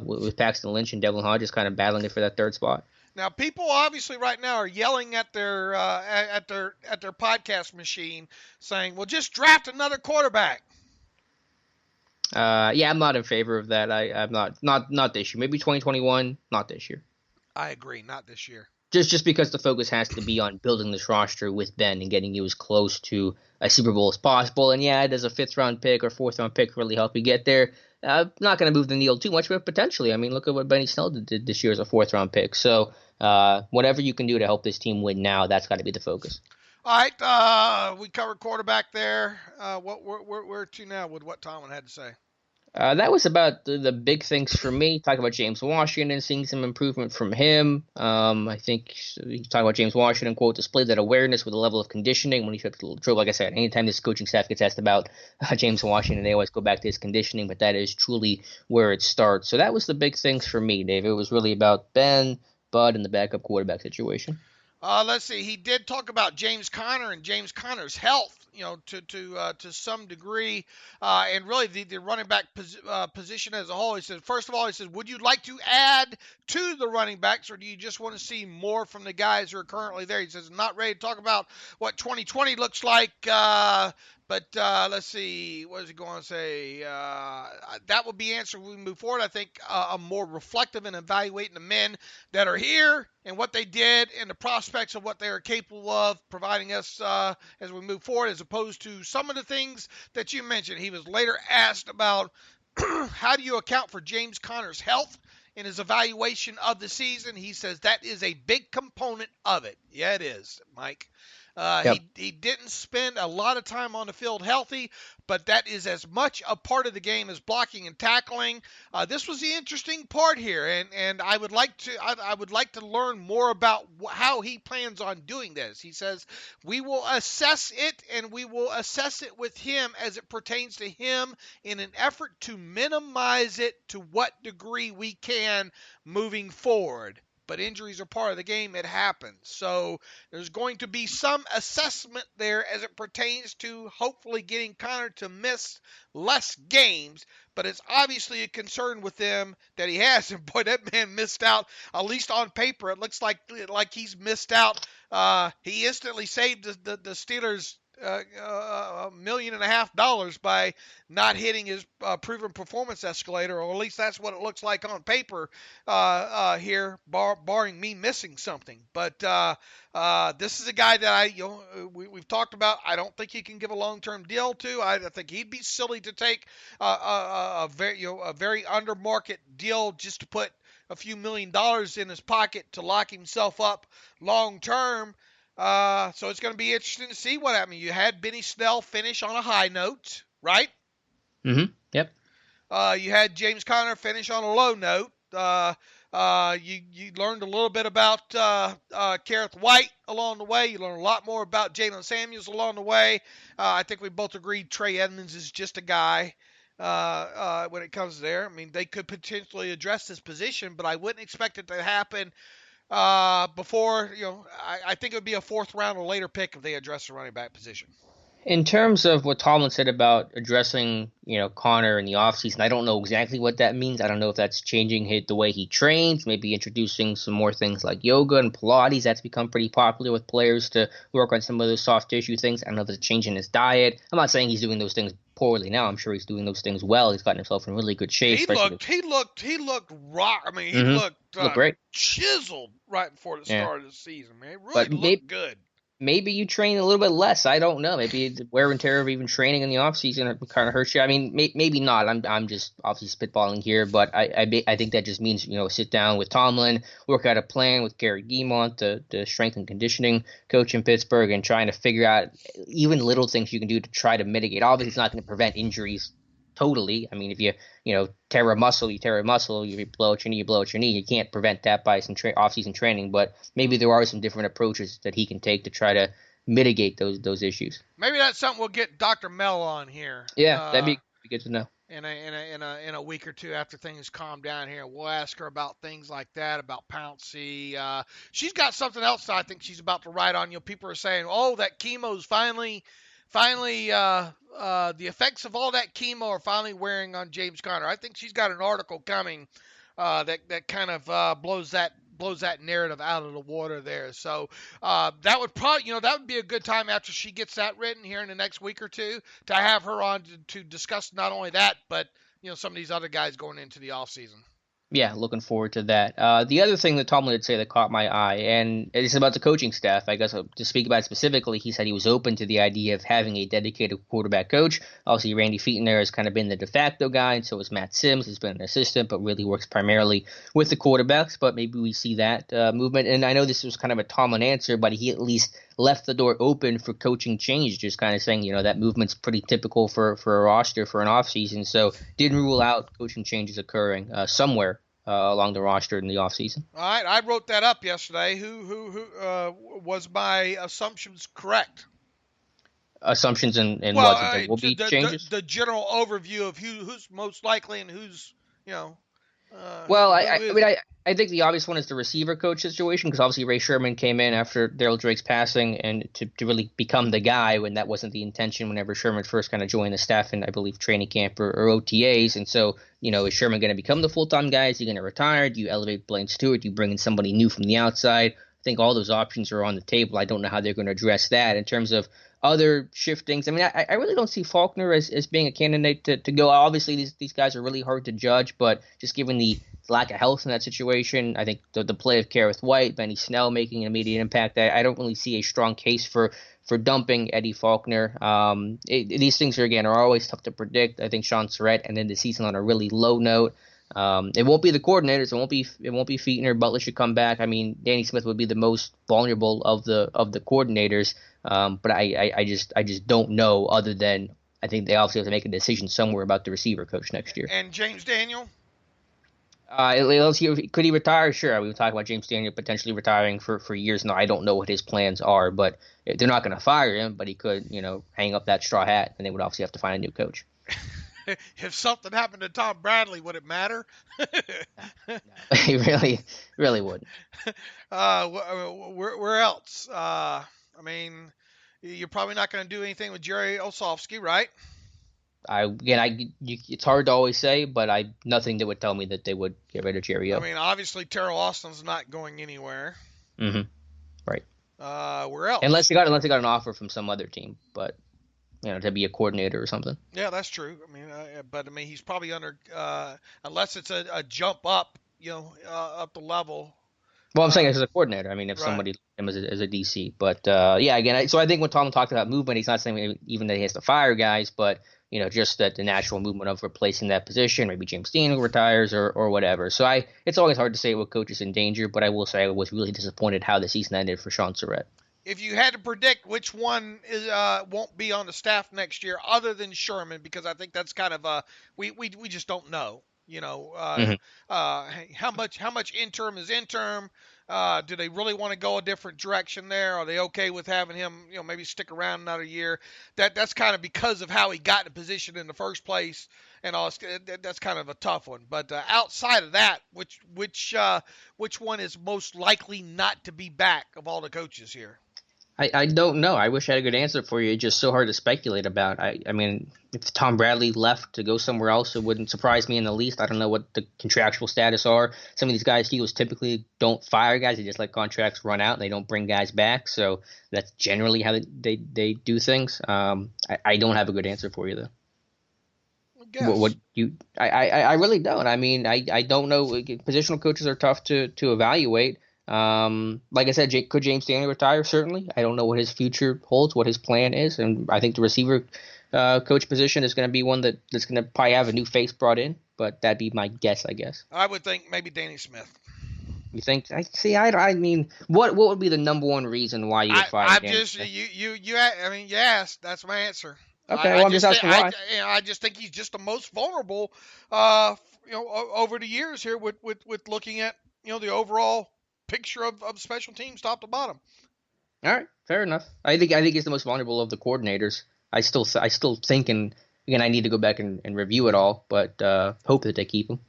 With Paxton Lynch and Devlin Hodges kind of battling it for that third spot. Now, people obviously right now are yelling at their podcast machine, saying, "Well, just draft another quarterback." I'm not in favor of that. I'm not this year. Maybe 2021, not this year. I agree, not this year. Just because the focus has to be on building this roster with Ben and getting you as close to a Super Bowl as possible. And yeah, does a 5th-round pick or 4th-round pick really help you get there? Not going to move the needle too much, but potentially. I mean, look at what Benny Snell did this year as a 4th-round pick. So whatever you can do to help this team win now, that's got to be the focus. All right, we covered quarterback there. Where to now with what Tomlin had to say? That was about the big things for me. Talk about James Washington, seeing some improvement from him. I think you talk about James Washington, quote, displayed that awareness with a level of conditioning when he took the drill. Like I said, anytime this coaching staff gets asked about James Washington, they always go back to his conditioning, but that is truly where it starts. So that was the big things for me, Dave. It was really about Ben, Bud, and the backup quarterback situation. Let's see. He did talk about James Conner and James Conner's health, to some degree, and really the running back position as a whole. He said, first of all, would you like to add to the running backs, or do you just want to see more from the guys who are currently there? He says, I'm not ready to talk about what 2020 looks like, but let's see, what is he going to say? That will be answered when we move forward. I think I'm more reflective in evaluating the men that are here and what they did and the prospects of what they are capable of providing us as we move forward, as opposed to some of the things that you mentioned. He was later asked about how do you account for James Conner's health in his evaluation of the season. He says that is a big component of it. Yeah, it is, Mike. Yep. He didn't spend a lot of time on the field healthy, but that is as much a part of the game as blocking and tackling. This was the interesting part here, and I would like to learn more about how he plans on doing this. He says we will assess it, and we will assess it with him as it pertains to him in an effort to minimize it to what degree we can moving forward. But injuries are part of the game. It happens. So there's going to be some assessment there as it pertains to hopefully getting Conner to miss less games. But it's obviously a concern with them that he has. And boy, that man missed out, at least on paper. It looks like he's missed out. He instantly saved the Steelers $1.5 million by not hitting his proven performance escalator, or at least that's what it looks like on paper here, barring me missing something. But this is a guy that we've talked about. I don't think he can give a long-term deal to. I think he'd be silly to take a very under market deal just to put a few $1 million in his pocket to lock himself up long term. So it's going to be interesting to see what happens. You had Benny Snell finish on a high note, right? Mm-hmm. Yep. You had James Conner finish on a low note. You learned a little bit about Kareth White along the way. You learned a lot more about Jalen Samuels along the way. I think we both agreed Trey Edmonds is just a guy when it comes there. I mean, they could potentially address this position, but I wouldn't expect it to happen before, I think it would be a fourth round or later pick if they address the running back position. In terms of what Tomlin said about addressing, Connor in the offseason, I don't know exactly what that means. I don't know if that's changing the way he trains, maybe introducing some more things like yoga and Pilates. That's become pretty popular with players to work on some of those soft tissue things. I don't know if it's changing his diet. I'm not saying he's doing those things poorly now. I'm sure he's doing those things well. He's gotten himself in really good shape. He looked rock. I mean, he looked great, chiseled right before the start of the season, man. It really looked good. Maybe you train a little bit less. I don't know. Maybe the wear and tear of even training in the off season kind of hurts you. I mean, maybe not. I'm just obviously spitballing here, but I think that just means sit down with Tomlin, work out a plan with Gary Guimont, the strength and conditioning coach in Pittsburgh, and trying to figure out even little things you can do to try to mitigate. Obviously, it's not going to prevent injuries totally. I mean, if you tear a muscle, you tear a muscle. You blow out your knee, you blow out your knee. You can't prevent that by some off-season training, but maybe there are some different approaches that he can take to try to mitigate those issues. Maybe that's something we'll get Dr. Mel on here. Yeah, that'd be good to know. In a week or two after things calm down here, we'll ask her about things like that, about Pouncey. She's got something else that I think she's about to write on. People are saying, "Oh, that chemo's finally, the effects of all that chemo are finally wearing on James Conner." I think she's got an article coming that kind of blows that narrative out of the water there. So that would probably, that would be a good time after she gets that written here in the next week or two to have her on to discuss not only that, but some of these other guys going into the off season. Yeah, looking forward to that. The other thing that Tomlin did say that caught my eye, and it's about the coaching staff. I guess to speak about it specifically, he said he was open to the idea of having a dedicated quarterback coach. Obviously, Randy Fichtner has kind of been the de facto guy, and so is Matt Sims, who's been an assistant, but really works primarily with the quarterbacks. But maybe we see that movement. And I know this was kind of a Tomlin answer, but he at least left the door open for coaching change, just kind of saying, that movement's pretty typical for a roster for an offseason. So didn't rule out coaching changes occurring somewhere along the roster in the offseason. All right, I wrote that up yesterday. Who was my assumptions correct? Assumptions in what there will be changes? The general overview of who's most likely and who's, Well, I think the obvious one is the receiver coach situation, because obviously Ray Sherman came in after Darryl Drake's passing and to really become the guy when that wasn't the intention whenever Sherman first kind of joined the staff in, I believe, training camp or OTAs. And so, is Sherman going to become the full-time guy? Is he going to retire? Do you elevate Blaine Stewart? Do you bring in somebody new from the outside? I think all those options are on the table. I don't know how they're going to address that in terms of other shiftings. I mean, I really don't see Faulkner as being a candidate to go. Obviously, these guys are really hard to judge, but just given the lack of health in that situation, I think the play of Kareth White, Benny Snell making an immediate impact, I don't really see a strong case for dumping Eddie Faulkner. These things are always tough to predict. I think Sean Surratt ended the season on a really low note. It won't be the coordinators. It won't be Fichtner. Butler should come back. I mean, Danny Smith would be the most vulnerable of the coordinators. But I just don't know. Other than I think they obviously have to make a decision somewhere about the receiver coach next year. And James Daniel. Could he retire? Sure. We were talking about James Daniel potentially retiring for years now. I don't know what his plans are, but they're not going to fire him. But he could, hang up that straw hat, and they would obviously have to find a new coach. If something happened to Tom Bradley, would it matter? No, he really wouldn't. Where else? I mean, you're probably not going to do anything with Jerry Osofsky, right? It's hard to always say, but nothing that would tell me that they would get rid of Jerry O. I mean, obviously Terrell Austin's not going anywhere. Mm-hmm. Right. Where else? Unless he got an offer from some other team, but to be a coordinator or something. Yeah, that's true. I mean, he's probably under unless it's a jump up, up the level. Well, I'm saying as a coordinator. I mean, if somebody him as a DC, but again, so I think when Tom talked about movement, he's not saying even that he has to fire guys, but just that the natural movement of replacing that position, maybe James Daniel retires or whatever. So it's always hard to say what coach is in danger, but I will say I was really disappointed how the season ended for Sean Surratt. If you had to predict which one won't be on the staff next year, other than Sherman, because I think that's kind of we just don't know. Mhm. How much interim is interim? Do they really want to go a different direction there? Are they okay with having him, maybe stick around another year? That's kind of because of how he got in position in the first place, and all. That's kind of a tough one. But outside of that, which one is most likely not to be back of all the coaches here? I don't know. I wish I had a good answer for you. It's just so hard to speculate about. I mean, if Tom Bradley left to go somewhere else, it wouldn't surprise me in the least. I don't know what the contractual status are. Some of these guys, Steelers typically don't fire guys. They just let contracts run out and they don't bring guys back. So that's generally how they do things. I don't have a good answer for you though. What you I really don't. I mean, I don't know. Positional coaches are tough to evaluate. Like I said, could James Stanley retire? Certainly. I don't know what his future holds, what his plan is, and I think the receiver coach position is going to be one that's going to probably have a new face brought in. But that'd be my guess, I guess. I would think maybe Danny Smith. You think? I mean, what would be the number one reason why you would fire Danny Smith? You asked. That's my answer. Okay, well, I'm just asking why. I just think he's just the most vulnerable, over the years here with looking at, the overall picture of special teams top to bottom. All right, fair enough. I think he's the most vulnerable of the coordinators. I still think, and again, I need to go back and review it all, but hope that they keep him.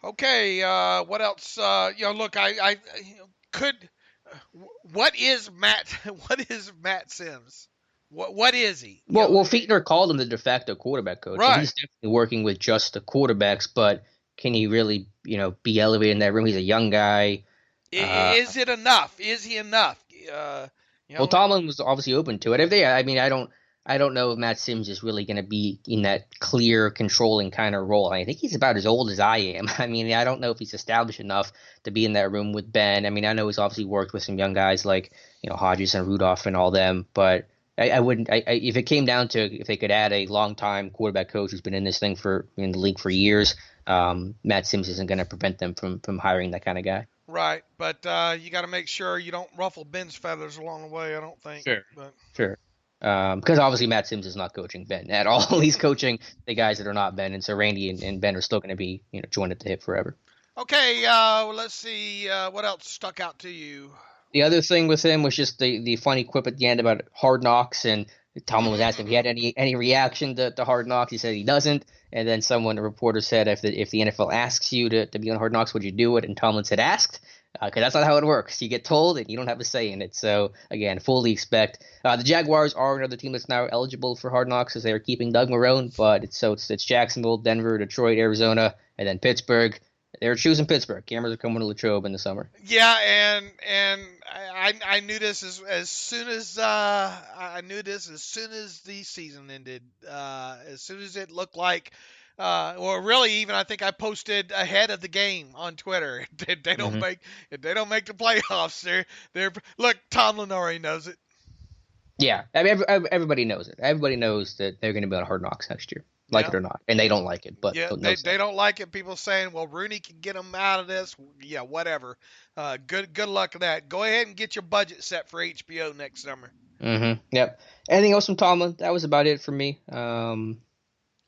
Okay, what else? Look, I could. What is Matt? What is Matt Sims? What is he? Well, Fichtner called him the de facto quarterback coach. Right. So he's definitely working with just the quarterbacks, but can he really, be elevated in that room? He's a young guy. Is it enough? Is he enough? Well, Tomlin was obviously open to it. I don't know if Matt Sims is really going to be in that clear, controlling kind of role. I think he's about as old as I am. I mean, I don't know if he's established enough to be in that room with Ben. I mean, I know he's obviously worked with some young guys like, Hodges and Rudolph and all them, but I wouldn't. If it came down to if they could add a long-time quarterback coach who's been in the league for years, Matt Sims isn't going to prevent them from hiring that kind of guy. Right, but you got to make sure you don't ruffle Ben's feathers along the way. I don't think. Sure. Because obviously Matt Sims is not coaching Ben at all. He's coaching the guys that are not Ben, and so Randy and Ben are still going to be joined at the hip forever. Okay, let's see what else stuck out to you. The other thing with him was just the funny quip at the end about Hard Knocks, and Tomlin was asking if he had any reaction to Hard Knocks. He said he doesn't, and then a reporter said if the NFL asks you to be on Hard Knocks, would you do it? And Tomlin said asked, because that's not how it works. You get told, and you don't have a say in it. So again, fully expect the Jaguars are another team that's now eligible for Hard Knocks as they are keeping Doug Marrone, but it's Jacksonville, Denver, Detroit, Arizona, and then Pittsburgh. They're choosing Pittsburgh. Cameras are coming to Latrobe in the summer. Yeah, and I knew this as soon as the season ended. As soon as it looked like, or really even I think I posted ahead of the game on Twitter. If they don't make the playoffs, they're look. Tomlin already knows it. Yeah, I mean everybody knows it. Everybody knows that they're going to be on Hard Knocks next year. Like it or not, and they don't like it, but they don't like it. People saying, "Well, Rooney can get them out of this." Yeah, whatever. Good luck with that. Go ahead and get your budget set for HBO next summer. Yep. Anything else from Tomlin? That was about it for me. That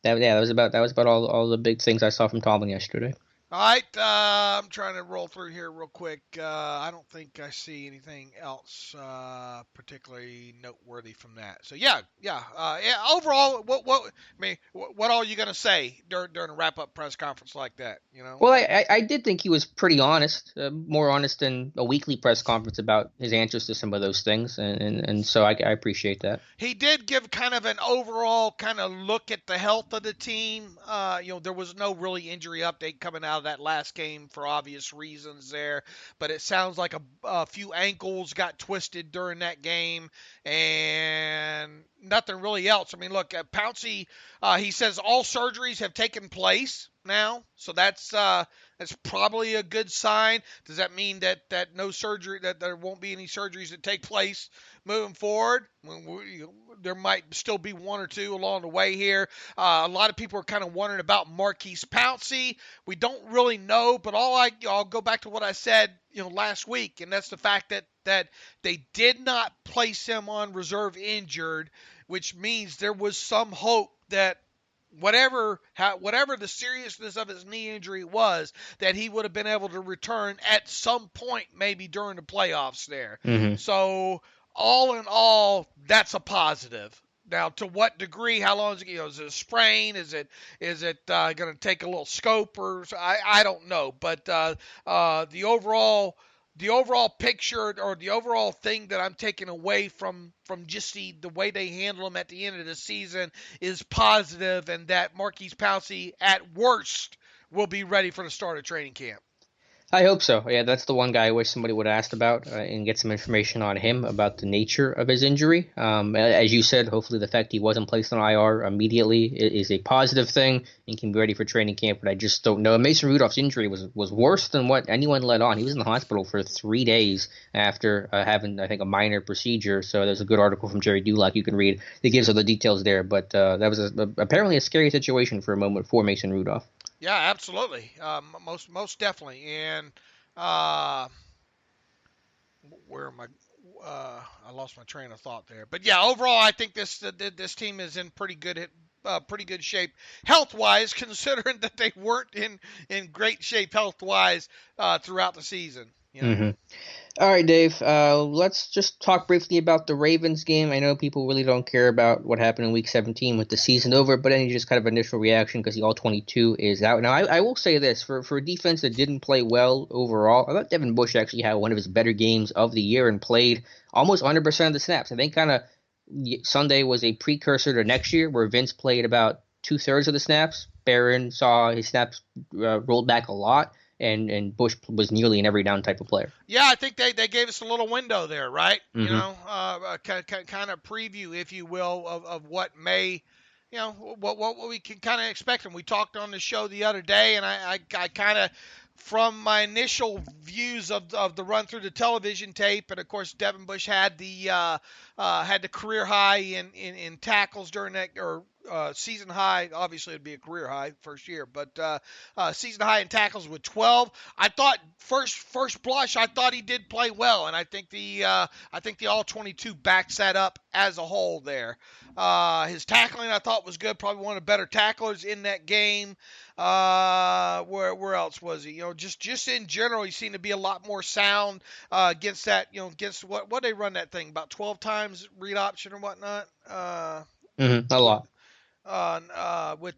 was about all the big things I saw from Tomlin yesterday. All right, I'm trying to roll through here real quick. I don't think I see anything else particularly noteworthy from that. So yeah. Overall, what all are you gonna say during a wrap-up press conference like that? Well, I did think he was pretty honest, more honest than a weekly press conference about his answers to some of those things, and so I appreciate that. He did give kind of an overall kind of look at the health of the team. There was no really injury update coming out of that last game for obvious reasons there, but it sounds like a few ankles got twisted during that game and nothing really else. I mean, look, Pouncey, he says all surgeries have taken place now, so that's probably a good sign. Does that mean that no surgery, that there won't be any surgeries that take place moving forward? There might still be one or two along the way here. A lot of people are kind of wondering about Marquise Pouncey. We don't really know, but I'll go back to what I said, last week, and that's the fact that they did not place him on reserve injured, which means there was some hope that whatever the seriousness of his knee injury was, that he would have been able to return at some point, maybe during the playoffs there. Mm-hmm. So all in all, that's a positive. Now, to what degree? How long is it? Is it a sprain? Is it going to take a little scope? Or I don't know. But the overall picture, or the overall thing that I'm taking away from just the way they handle him at the end of the season is positive, and that Marquise Pouncey at worst will be ready for the start of training camp. I hope so. Yeah, that's the one guy I wish somebody would have asked about and get some information on him about the nature of his injury. As you said, hopefully the fact he wasn't placed on IR immediately is a positive thing and can be ready for training camp, but I just don't know. Mason Rudolph's injury was worse than what anyone let on. He was in the hospital for 3 days after having, I think, a minor procedure. So there's a good article from Jerry Dulac you can read that gives all the details there. But that was apparently a scary situation for a moment for Mason Rudolph. Yeah, absolutely. Most definitely. And where am I? I lost my train of thought there. But yeah, overall, I think this team is in pretty good shape health-wise, considering that they weren't in great shape health-wise throughout the season. You know? Mm-hmm. All right, Dave. Let's just talk briefly about the Ravens game. I know people really don't care about what happened in Week 17 with the season over, but any just kind of initial reaction because the All-22 is out. Now, I will say this. For a defense that didn't play well overall, I thought Devin Bush actually had one of his better games of the year and played almost 100% of the snaps. I think kind of Sunday was a precursor to next year where Vince played about 2/3 of the snaps. Barron saw his snaps rolled back a lot. And Bush was nearly an every down type of player. Yeah, I think they gave us a little window there, right? Mm-hmm. You know, kind of preview, if you will, of what may, you know, what we can kind of expect. And we talked on the show the other day, and I kind of, from my initial views of the run through the television tape, and of course Devin Bush had the career high in tackles during that, or season high. Obviously it'd be a career high first year, but season high in tackles with 12. I thought first blush, I thought he did play well, and I think the All-22 backs that up as a whole there. His tackling I thought was good, probably one of the better tacklers in that game. Where else was he? You know, just in general, he seemed to be a lot more sound against that. You know, against what they run that thing about 12 times read option or whatnot. A lot. With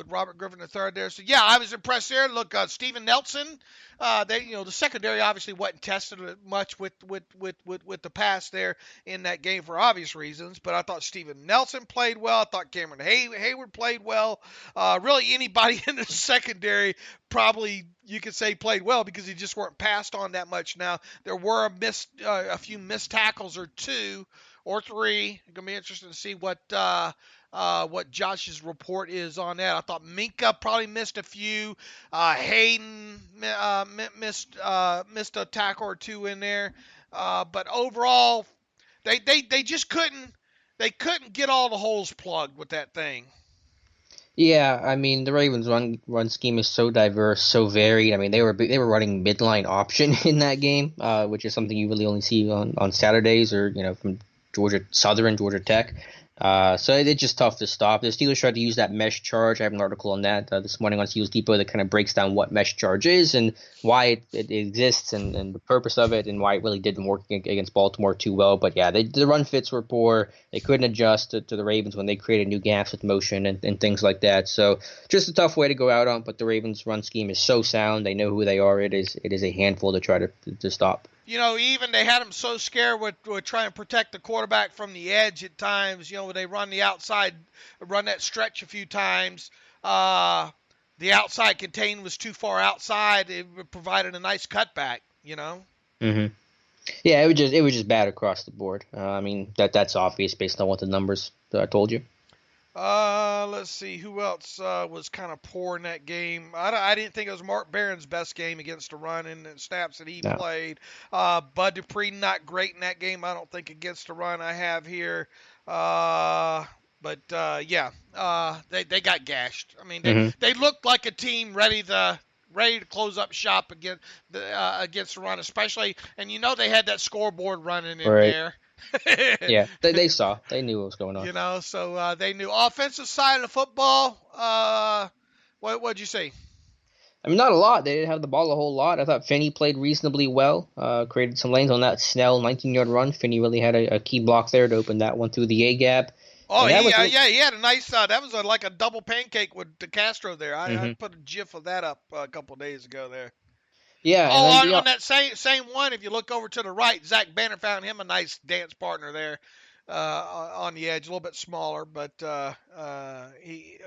Robert Griffin III there. So yeah, I was impressed there. Look, Steven Nelson, the secondary obviously wasn't tested much with the pass there in that game for obvious reasons, but I thought Steven Nelson played well. I thought Cameron Hayward played well. Really anybody in the secondary probably you could say played well because he just weren't passed on that much. Now there were a few missed tackles or 2 or 3. It's gonna be interesting to see what Josh's report is on that. I thought Minka probably missed a few. Hayden missed a tackle or 2 in there. But overall, they just couldn't get all the holes plugged with that thing. Yeah, I mean the Ravens' run scheme is so diverse, so varied. I mean they were running midline option in that game, which is something you really only see on Saturdays or from Georgia Tech. So it's just tough to stop. The Steelers tried to use that mesh charge. I have an article on that this morning on Steelers Depot that kind of breaks down what mesh charge is and why it exists and the purpose of it and why it really didn't work against Baltimore too well. But yeah, the run fits were poor. They couldn't adjust to the Ravens when they created new gaps with motion and things like that. So just a tough way to go out on. But the Ravens' run scheme is so sound. They know who they are. It is a handful to try to stop. Even they had him so scared with trying to protect the quarterback from the edge at times. When they run the outside, run that stretch a few times, the outside contain was too far outside. It provided a nice cutback. Mm-hmm. Yeah, it was just bad across the board. I mean that's obvious based on what the numbers told you. Let's see who else was kind of poor in that game. I didn't think it was Mark Barron's best game against the run and the snaps that he played. Bud Dupree not great in that game. I don't think against the run I have here. But they got gashed. I mean they looked like a team ready to close up shop against the run, especially, and they had that scoreboard running in there. Yeah, they saw. They knew what was going on. So they knew. Offensive side of the football, what'd you say? I mean, not a lot. They didn't have the ball a whole lot. I thought Finney played reasonably well. Created some lanes on that Snell 19-yard run. Finney really had a key block there to open that one through the A gap. Oh, he had a nice. That was like a double pancake with DeCastro there. I put a GIF of that up a couple of days ago there. Yeah. On that same one, if you look over to the right, Zach Banner found him a nice dance partner there on the edge, a little bit smaller, but he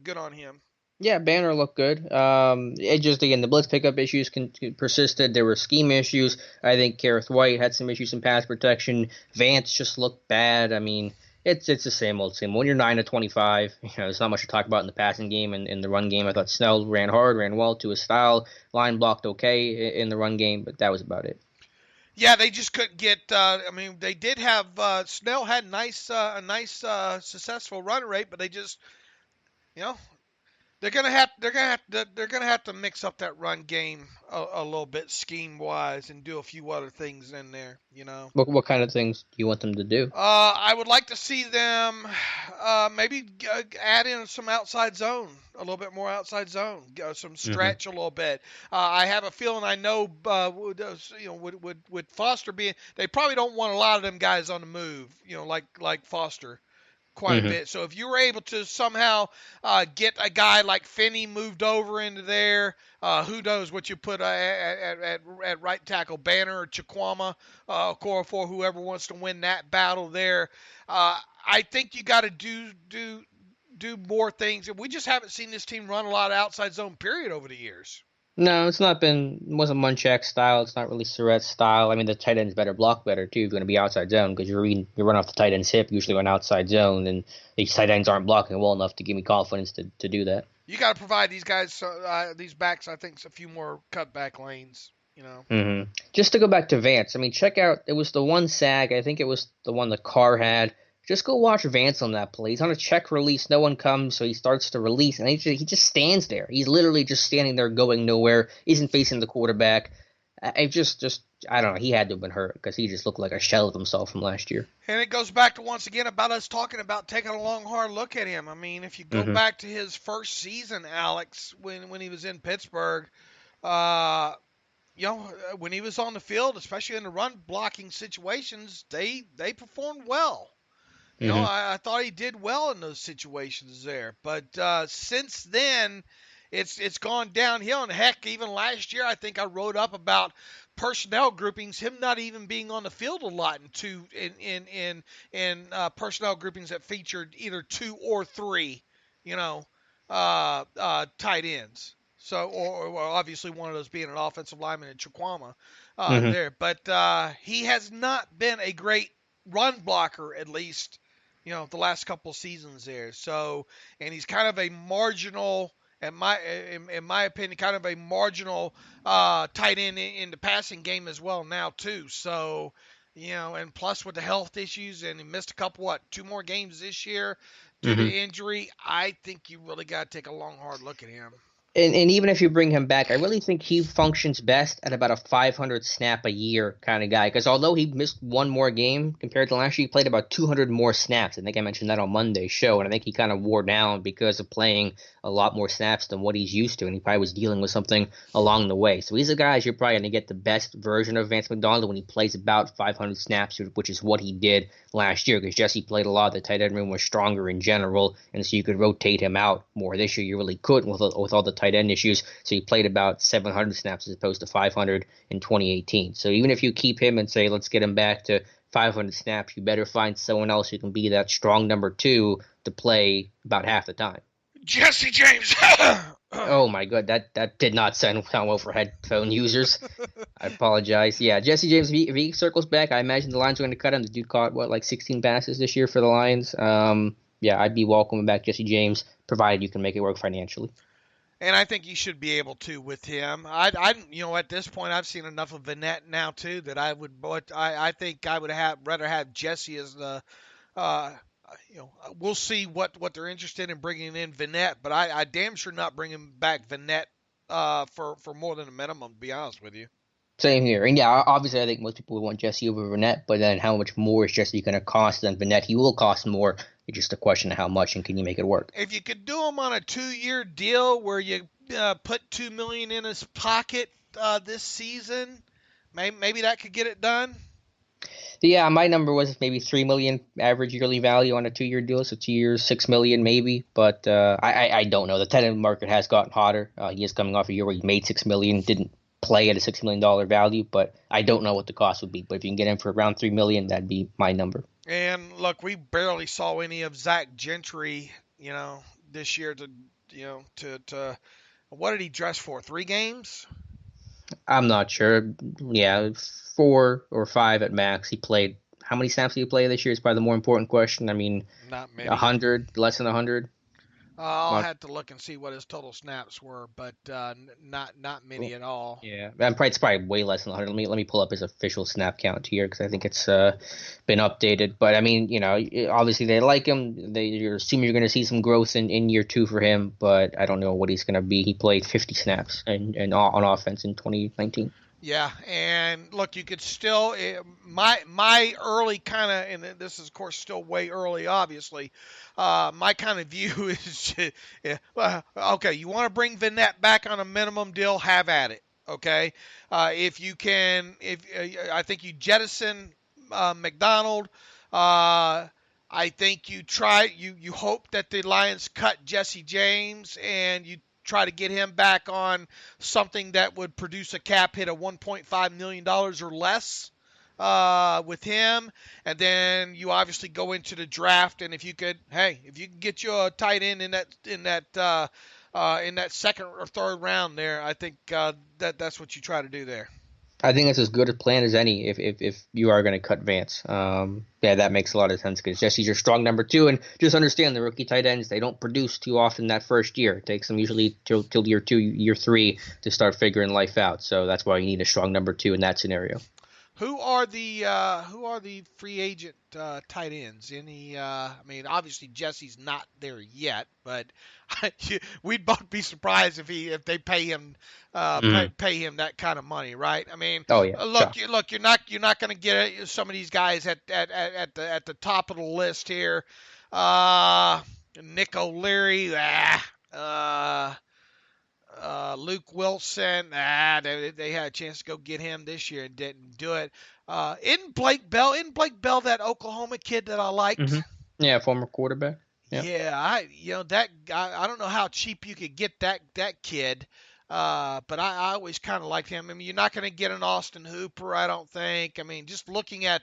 good on him. Yeah, Banner looked good. It just, again, the blitz pickup issues persisted. There were scheme issues. I think Kareth White had some issues in pass protection. Vance just looked bad. I mean, it's the same old same. When you're 9-25, there's not much to talk about in the passing game and in the run game. I thought Snell ran hard, ran well to his style. Line blocked okay in the run game, but that was about it. Yeah, they just couldn't get. They did have Snell had a nice successful run rate, but they just, they're gonna have to mix up that run game a little bit scheme wise and do a few other things in there. What kind of things do you want them to do? I would like to see them maybe add in some outside zone, a little bit more outside zone, some stretch a little bit. I have a feeling with Foster being, they probably don't want a lot of them guys on the move, like Foster. Quite a bit. So if you were able to somehow get a guy like Finney moved over into there, who knows what you put at right tackle, Banner or Chikwama, Okorafor, whoever wants to win that battle there. I think you got to do more things. We just haven't seen this team run a lot of outside zone period over the years. No, it wasn't Munchak style. It's not really Surratt style. I mean, the tight end's better, block better, too, if you're going to be outside zone, because you run off the tight end's hip, usually run outside zone, and these tight ends aren't blocking well enough to give me confidence to do that. You got to provide these guys, these backs, I think, a few more cutback lanes, Just to go back to Vance, I mean, check out, it was the one sag, I think it was the one the Carr had. Just go watch Vance on that play. He's on a check release. No one comes, so he starts to release, and he just stands there. He's literally just standing there going nowhere. Isn't facing the quarterback. I don't know. He had to have been hurt because he just looked like a shell of himself from last year. And it goes back to, once again, about us talking about taking a long, hard look at him. I mean, if you go back to his first season, Alex, when he was in Pittsburgh, when he was on the field, especially in the run blocking situations, they performed well. I thought he did well in those situations there. But since then, it's gone downhill. And heck, even last year, I think I wrote up about personnel groupings, him not even being on the field a lot in personnel groupings that featured either 2 or 3, tight ends. So, or obviously one of those being an offensive lineman in Chikwama there. But he has not been a great run blocker, at least, the last couple seasons there. So, and he's kind of a marginal, in my opinion, kind of a marginal tight end in the passing game as well now too. So, and plus with the health issues, and he missed a couple, 2 more games this year due to injury. I think you really got to take a long, hard look at him. And even if you bring him back, I really think he functions best at about a 500 snap a year kind of guy. Because although he missed 1 more game compared to last year, he played about 200 more snaps. I think I mentioned that on Monday's show. And I think he kind of wore down because of playing a lot more snaps than what he's used to. And he probably was dealing with something along the way. So he's a guy you're probably going to get the best version of Vance McDonald when he plays about 500 snaps, which is what he did last year. Because Jesse played a lot. The tight end room was stronger in general. And so you could rotate him out more. This year you really couldn't with all the tight end issues, so he played about 700 snaps as opposed to 500 in 2018. So even if you keep him and say, let's get him back to 500 snaps, you better find someone else who can be that strong number 2 to play about half the time. Jesse James! Oh my God, that did not sound well for headphone users. I apologize. Yeah, Jesse James, if he circles back, I imagine the Lions are going to cut him. The dude caught, 16 passes this year for the Lions? Yeah, I'd be welcoming back Jesse James, provided you can make it work financially. And I think you should be able to with him. At this point, I've seen enough of Vannett now too that I think I would rather have Jesse as the. We'll see what they're interested in bringing in Vannett, but I damn sure not bringing back Vannett for more than a minimum. To be honest with you. Same here. And yeah, obviously, I think most people would want Jesse over Vinette, but then how much more is Jesse going to cost than Vinette? He will cost more. It's just a question of how much and can you make it work? If you could do him on a 2-year deal where you put $2 million in his pocket this season, maybe that could get it done. Yeah, my number was maybe 3 million average yearly value on a 2-year deal, so 2 years, 6 million maybe. But I don't know. The tight end market has gotten hotter. He is coming off a year where he made 6 million, didn't play at a $6 million value, but I don't know what the cost would be. But if you can get him for around 3 million, that'd be my number. And look, we barely saw any of Zach Gentry, this year. To what did he dress for? 3 games? I'm not sure. Yeah, 4 or 5 at max. He played. How many snaps did he play this year is probably the more important question. I mean, Not many. 100, less than 100. I'll have to look and see what his total snaps were, but not many at all. Yeah, it's probably way less than 100. Let me pull up his official snap count here because I think it's been updated. But I mean, obviously they like him. You're assuming you're going to see some growth in year 2 for him, but I don't know what he's going to be. He played 50 snaps and on offense in 2019. Yeah, and look, you could still my early kind of, and this is of course still way early, obviously. My kind of view is, okay, you want to bring Vinette back on a minimum deal, have at it. Okay, if you can, I think you jettison McDonald. I think you hope that the Lions cut Jesse James and you try to get him back on something that would produce a cap hit of $1.5 million or less with him. And then you obviously go into the draft. And if you could get you a tight end in that second or third round there, I think that's what you try to do there. I think it's as good a plan as any if you are going to cut Vance. Yeah, that makes a lot of sense because Jesse's your strong number 2. And just understand the rookie tight ends, they don't produce too often that first year. It takes them usually till year 2, year 3 to start figuring life out. So that's why you need a strong number 2 in that scenario. Who are the free agent tight ends? Obviously Jesse's not there yet, but we'd both be surprised if they pay him pay him that kind of money, right? I mean, oh yeah. Look, you're not going to get some of these guys at the top of the list here. Nick O'Leary, Luke Wilson, they had a chance to go get him this year and didn't do it. Isn't Blake Bell that Oklahoma kid that I liked? Mm-hmm. Yeah, former quarterback. Yep. Yeah, I don't know how cheap you could get that kid, but I always kind of liked him. I mean, you're not going to get an Austin Hooper, I don't think. I mean, just looking at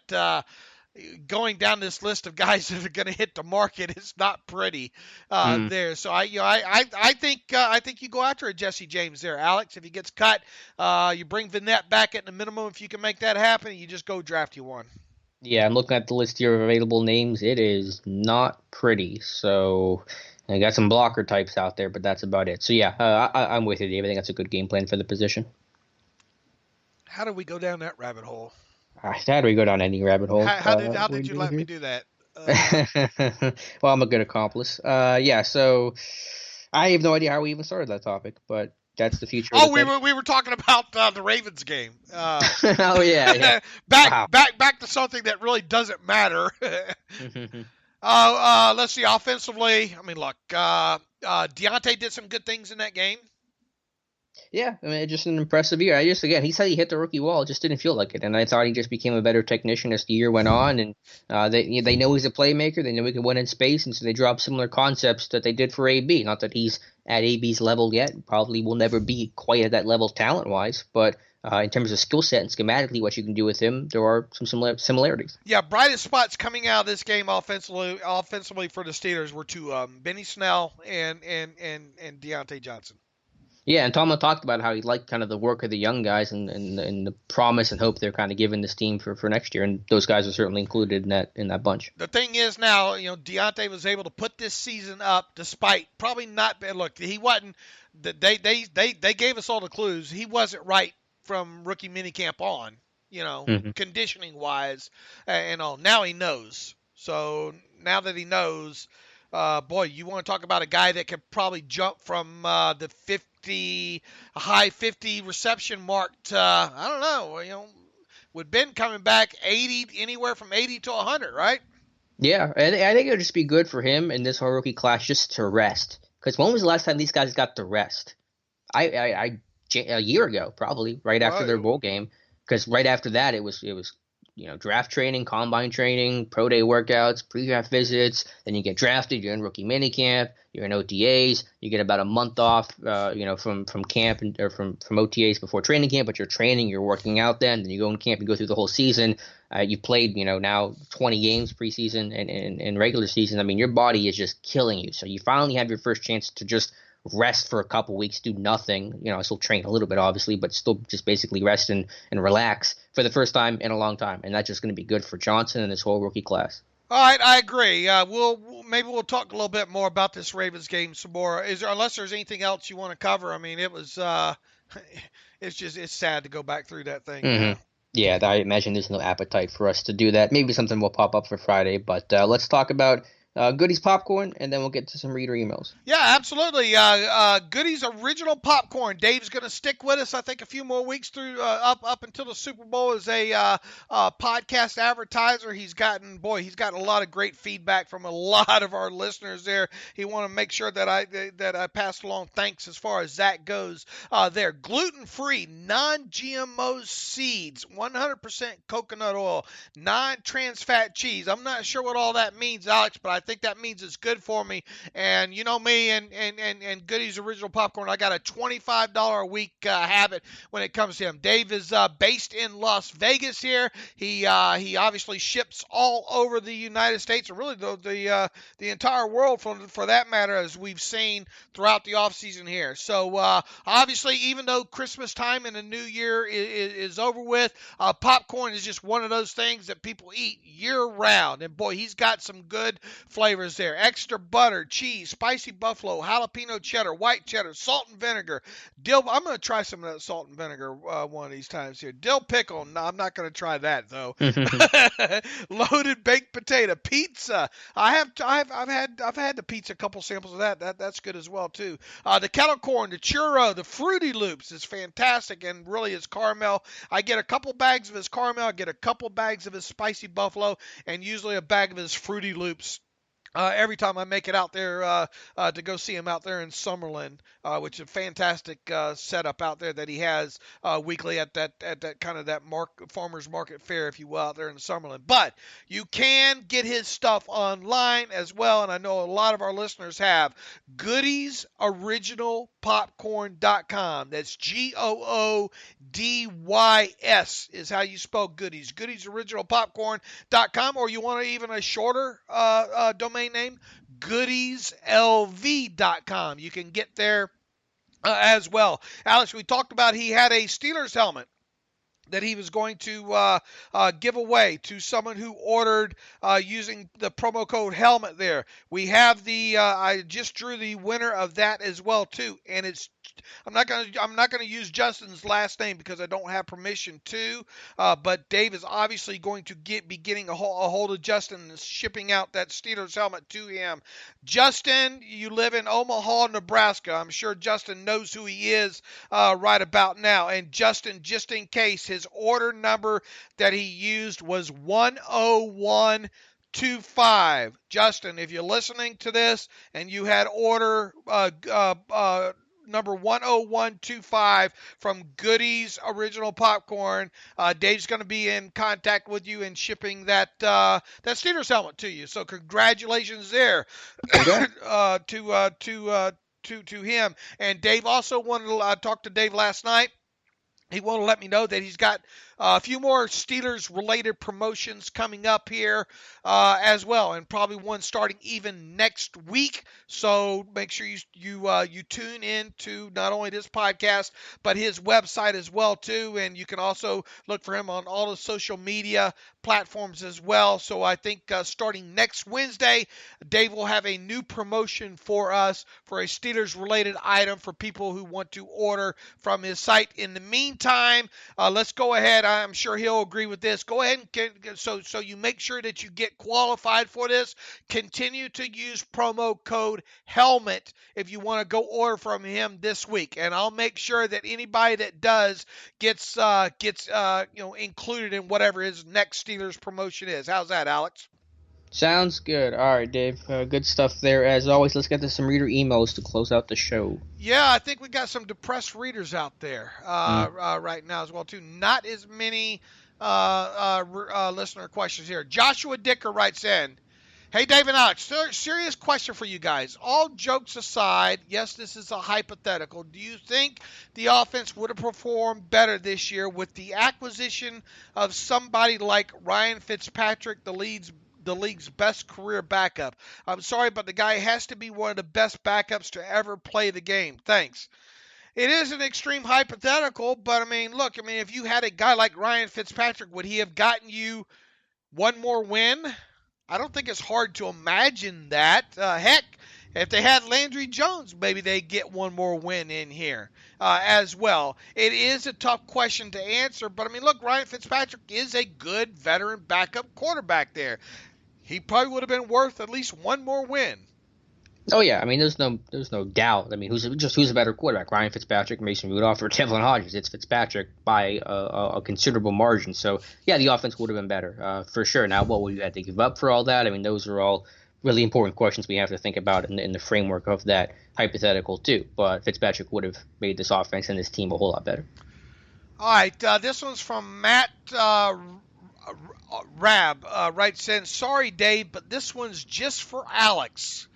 going down this list of guys that are going to hit the market, it's not pretty there. So I think you go after a Jesse James there, Alex. If he gets cut, you bring Vinette back at the minimum. If you can make that happen, you just go draft you one. Yeah, I'm looking at the list here of available names. It is not pretty. So I got some blocker types out there, but that's about it. So yeah, I'm with you, Dave. I think that's a good game plan for the position. How do we go down that rabbit hole? How do we go down any rabbit hole? How did you let me do that? Well, I'm a good accomplice. Yeah, so I have no idea how we even started that topic, but that's the future. Oh, we were talking about the Ravens game. Oh yeah. Back to something that really doesn't matter. Let's see. Offensively, I mean, look, Deontay did some good things in that game. Yeah, I mean, just an impressive year. He said he hit the rookie wall, it just didn't feel like it, and I thought he just became a better technician as the year went on. And they know he's a playmaker, they know he can win in space, and so they dropped similar concepts that they did for AB. Not that he's at AB's level yet, probably will never be quite at that level talent-wise, but in terms of skill set and schematically what you can do with him, there are some similarities. Yeah, brightest spots coming out of this game offensively for the Steelers were to Benny Snell and Deontay Johnson. Yeah, and Tomlin talked about how he liked kind of the work of the young guys and the promise and hope they're kind of giving this team for next year, and those guys are certainly included in that bunch. The thing is now, Deontay was able to put this season up despite probably not. Look, he wasn't. They gave us all the clues. He wasn't right from rookie minicamp on, conditioning wise and all. Now he knows. So now that he knows, Boy, you want to talk about a guy that could probably jump from the high 50 reception mark to, I don't know, with Ben coming back 80, anywhere from 80 to 100, right? Yeah, I think it would just be good for him in this whole rookie class just to rest. Because when was the last time these guys got to rest? A year ago, probably right after their bowl game. Because right after that, it was draft training, combine training, pro day workouts, pre-draft visits. Then you get drafted. You're in rookie minicamp. You're in OTAs. You get about a month off, from camp or from OTAs before training camp. But you're training. You're working out then. Then you go in camp. You go through the whole season. You played, now 20 games preseason and regular season. I mean, your body is just killing you. So you finally have your first chance to just rest for a couple weeks, do nothing. Still train a little bit, obviously, but still just basically rest and relax for the first time in a long time. And that's just going to be good for Johnson and this whole rookie class. All right, I agree. We'll talk a little bit more about this Ravens game some more. Unless there's anything else you want to cover? I mean, it was it's sad to go back through that thing. Mm-hmm. Yeah, I imagine there's no appetite for us to do that. Maybe something will pop up for Friday, but let's talk about Goodies Popcorn, and then we'll get to some reader emails. Yeah, absolutely. Goodies Original Popcorn. Dave's going to stick with us, I think, a few more weeks through up until the Super Bowl as a podcast advertiser. He's gotten a lot of great feedback from a lot of our listeners there. He want to make sure that I pass along thanks as far as that goes. They're gluten-free, non-GMO seeds, 100% coconut oil, non-trans fat cheese. I'm not sure what all that means, Alex, but I think that means it's good for me. And you know me and Goodies Original Popcorn, I got a $25 a week habit when it comes to him. Dave is based in Las Vegas here. He obviously ships all over the United States, or really the entire world for that matter, as we've seen throughout the offseason here. So obviously, even though Christmas time and the New Year is over with, popcorn is just one of those things that people eat year round. And boy, he's got some good flavors there. Extra butter, cheese, spicy buffalo, jalapeno cheddar, white cheddar, salt and vinegar, dill. I'm going to try some of that salt and vinegar one of these times here. Dill pickle. No, I'm not going to try that though. Loaded baked potato, pizza. I've had the pizza, a couple samples of that. That's good as well too. The kettle corn, the churro, the Fruity Loops is fantastic, and really is caramel. I get a couple bags of his caramel, I get a couple bags of his spicy buffalo, and usually a bag of his Fruity Loops. Every time I make it out there to go see him out there in Summerlin, which is a fantastic setup out there that he has weekly at that kind of that farmers market fair, if you will, out there in Summerlin. But you can get his stuff online as well, and I know a lot of our listeners have. GoodiesOriginalPopcorn.com. That's GOODYS is how you spell Goodies. GoodiesOriginalPopcorn.com, or you want even a shorter domain name, goodieslv.com. You can get there as well. Alex, we talked about he had a Steelers helmet that he was going to give away to someone who ordered using the promo code HELMET there. We have I just drew the winner of that as well too, and I'm not going to use Justin's last name because I don't have permission to, but Dave is obviously going to be getting a hold of Justin and shipping out that Steelers helmet to him. Justin, you live in Omaha, Nebraska. I'm sure Justin knows who he is right about now. And Justin, just in case, his order number that he used was 10125. Justin, if you're listening to this and you had order number 10125 from Goodies Original Popcorn, Dave's going to be in contact with you and shipping that Steelers helmet to you. So congratulations there to him. And Dave also wanted to talk to Dave last night. He wanted to let me know that he's got a few more Steelers-related promotions coming up here as well, and probably one starting even next week. So make sure you tune in to not only this podcast, but his website as well, too. And you can also look for him on all the social media platforms as well. So I think starting next Wednesday, Dave will have a new promotion for us for a Steelers-related item for people who want to order from his site. In the meantime, let's go ahead. I'm sure he'll agree with this. Go ahead and so you make sure that you get qualified for this. Continue to use promo code HELMET if you want to go order from him this week, and I'll make sure that anybody that does gets included in whatever his next Steelers promotion is. How's that, Alex? Sounds good. All right, Dave. Good stuff there. As always, let's get to some reader emails to close out the show. Yeah, I think we got some depressed readers out there right now as well, too. Not as many listener questions here. Joshua Dicker writes in, hey, Dave and Alex, serious question for you guys. All jokes aside, yes, this is a hypothetical. Do you think the offense would have performed better this year with the acquisition of somebody like Ryan Fitzpatrick, the league's best career backup? I'm sorry, but the guy has to be one of the best backups to ever play the game. Thanks. It is an extreme hypothetical, but if you had a guy like Ryan Fitzpatrick, would he have gotten you one more win? I don't think it's hard to imagine that. Heck, if they had Landry Jones, maybe they get one more win in here as well. It is a tough question to answer, but look, Ryan Fitzpatrick is a good veteran backup quarterback there. He probably would have been worth at least one more win. Oh yeah, there's no doubt. Who's a better quarterback, Ryan Fitzpatrick, Mason Rudolph, or Devlin Hodges? It's Fitzpatrick by a considerable margin. So yeah, the offense would have been better for sure. Now, what would you have to give up for all that? Those are all really important questions we have to think about in the framework of that hypothetical too. But Fitzpatrick would have made this offense and this team a whole lot better. All right, this one's from Matt Rab. Writes in, sorry, Dave, but this one's just for Alex.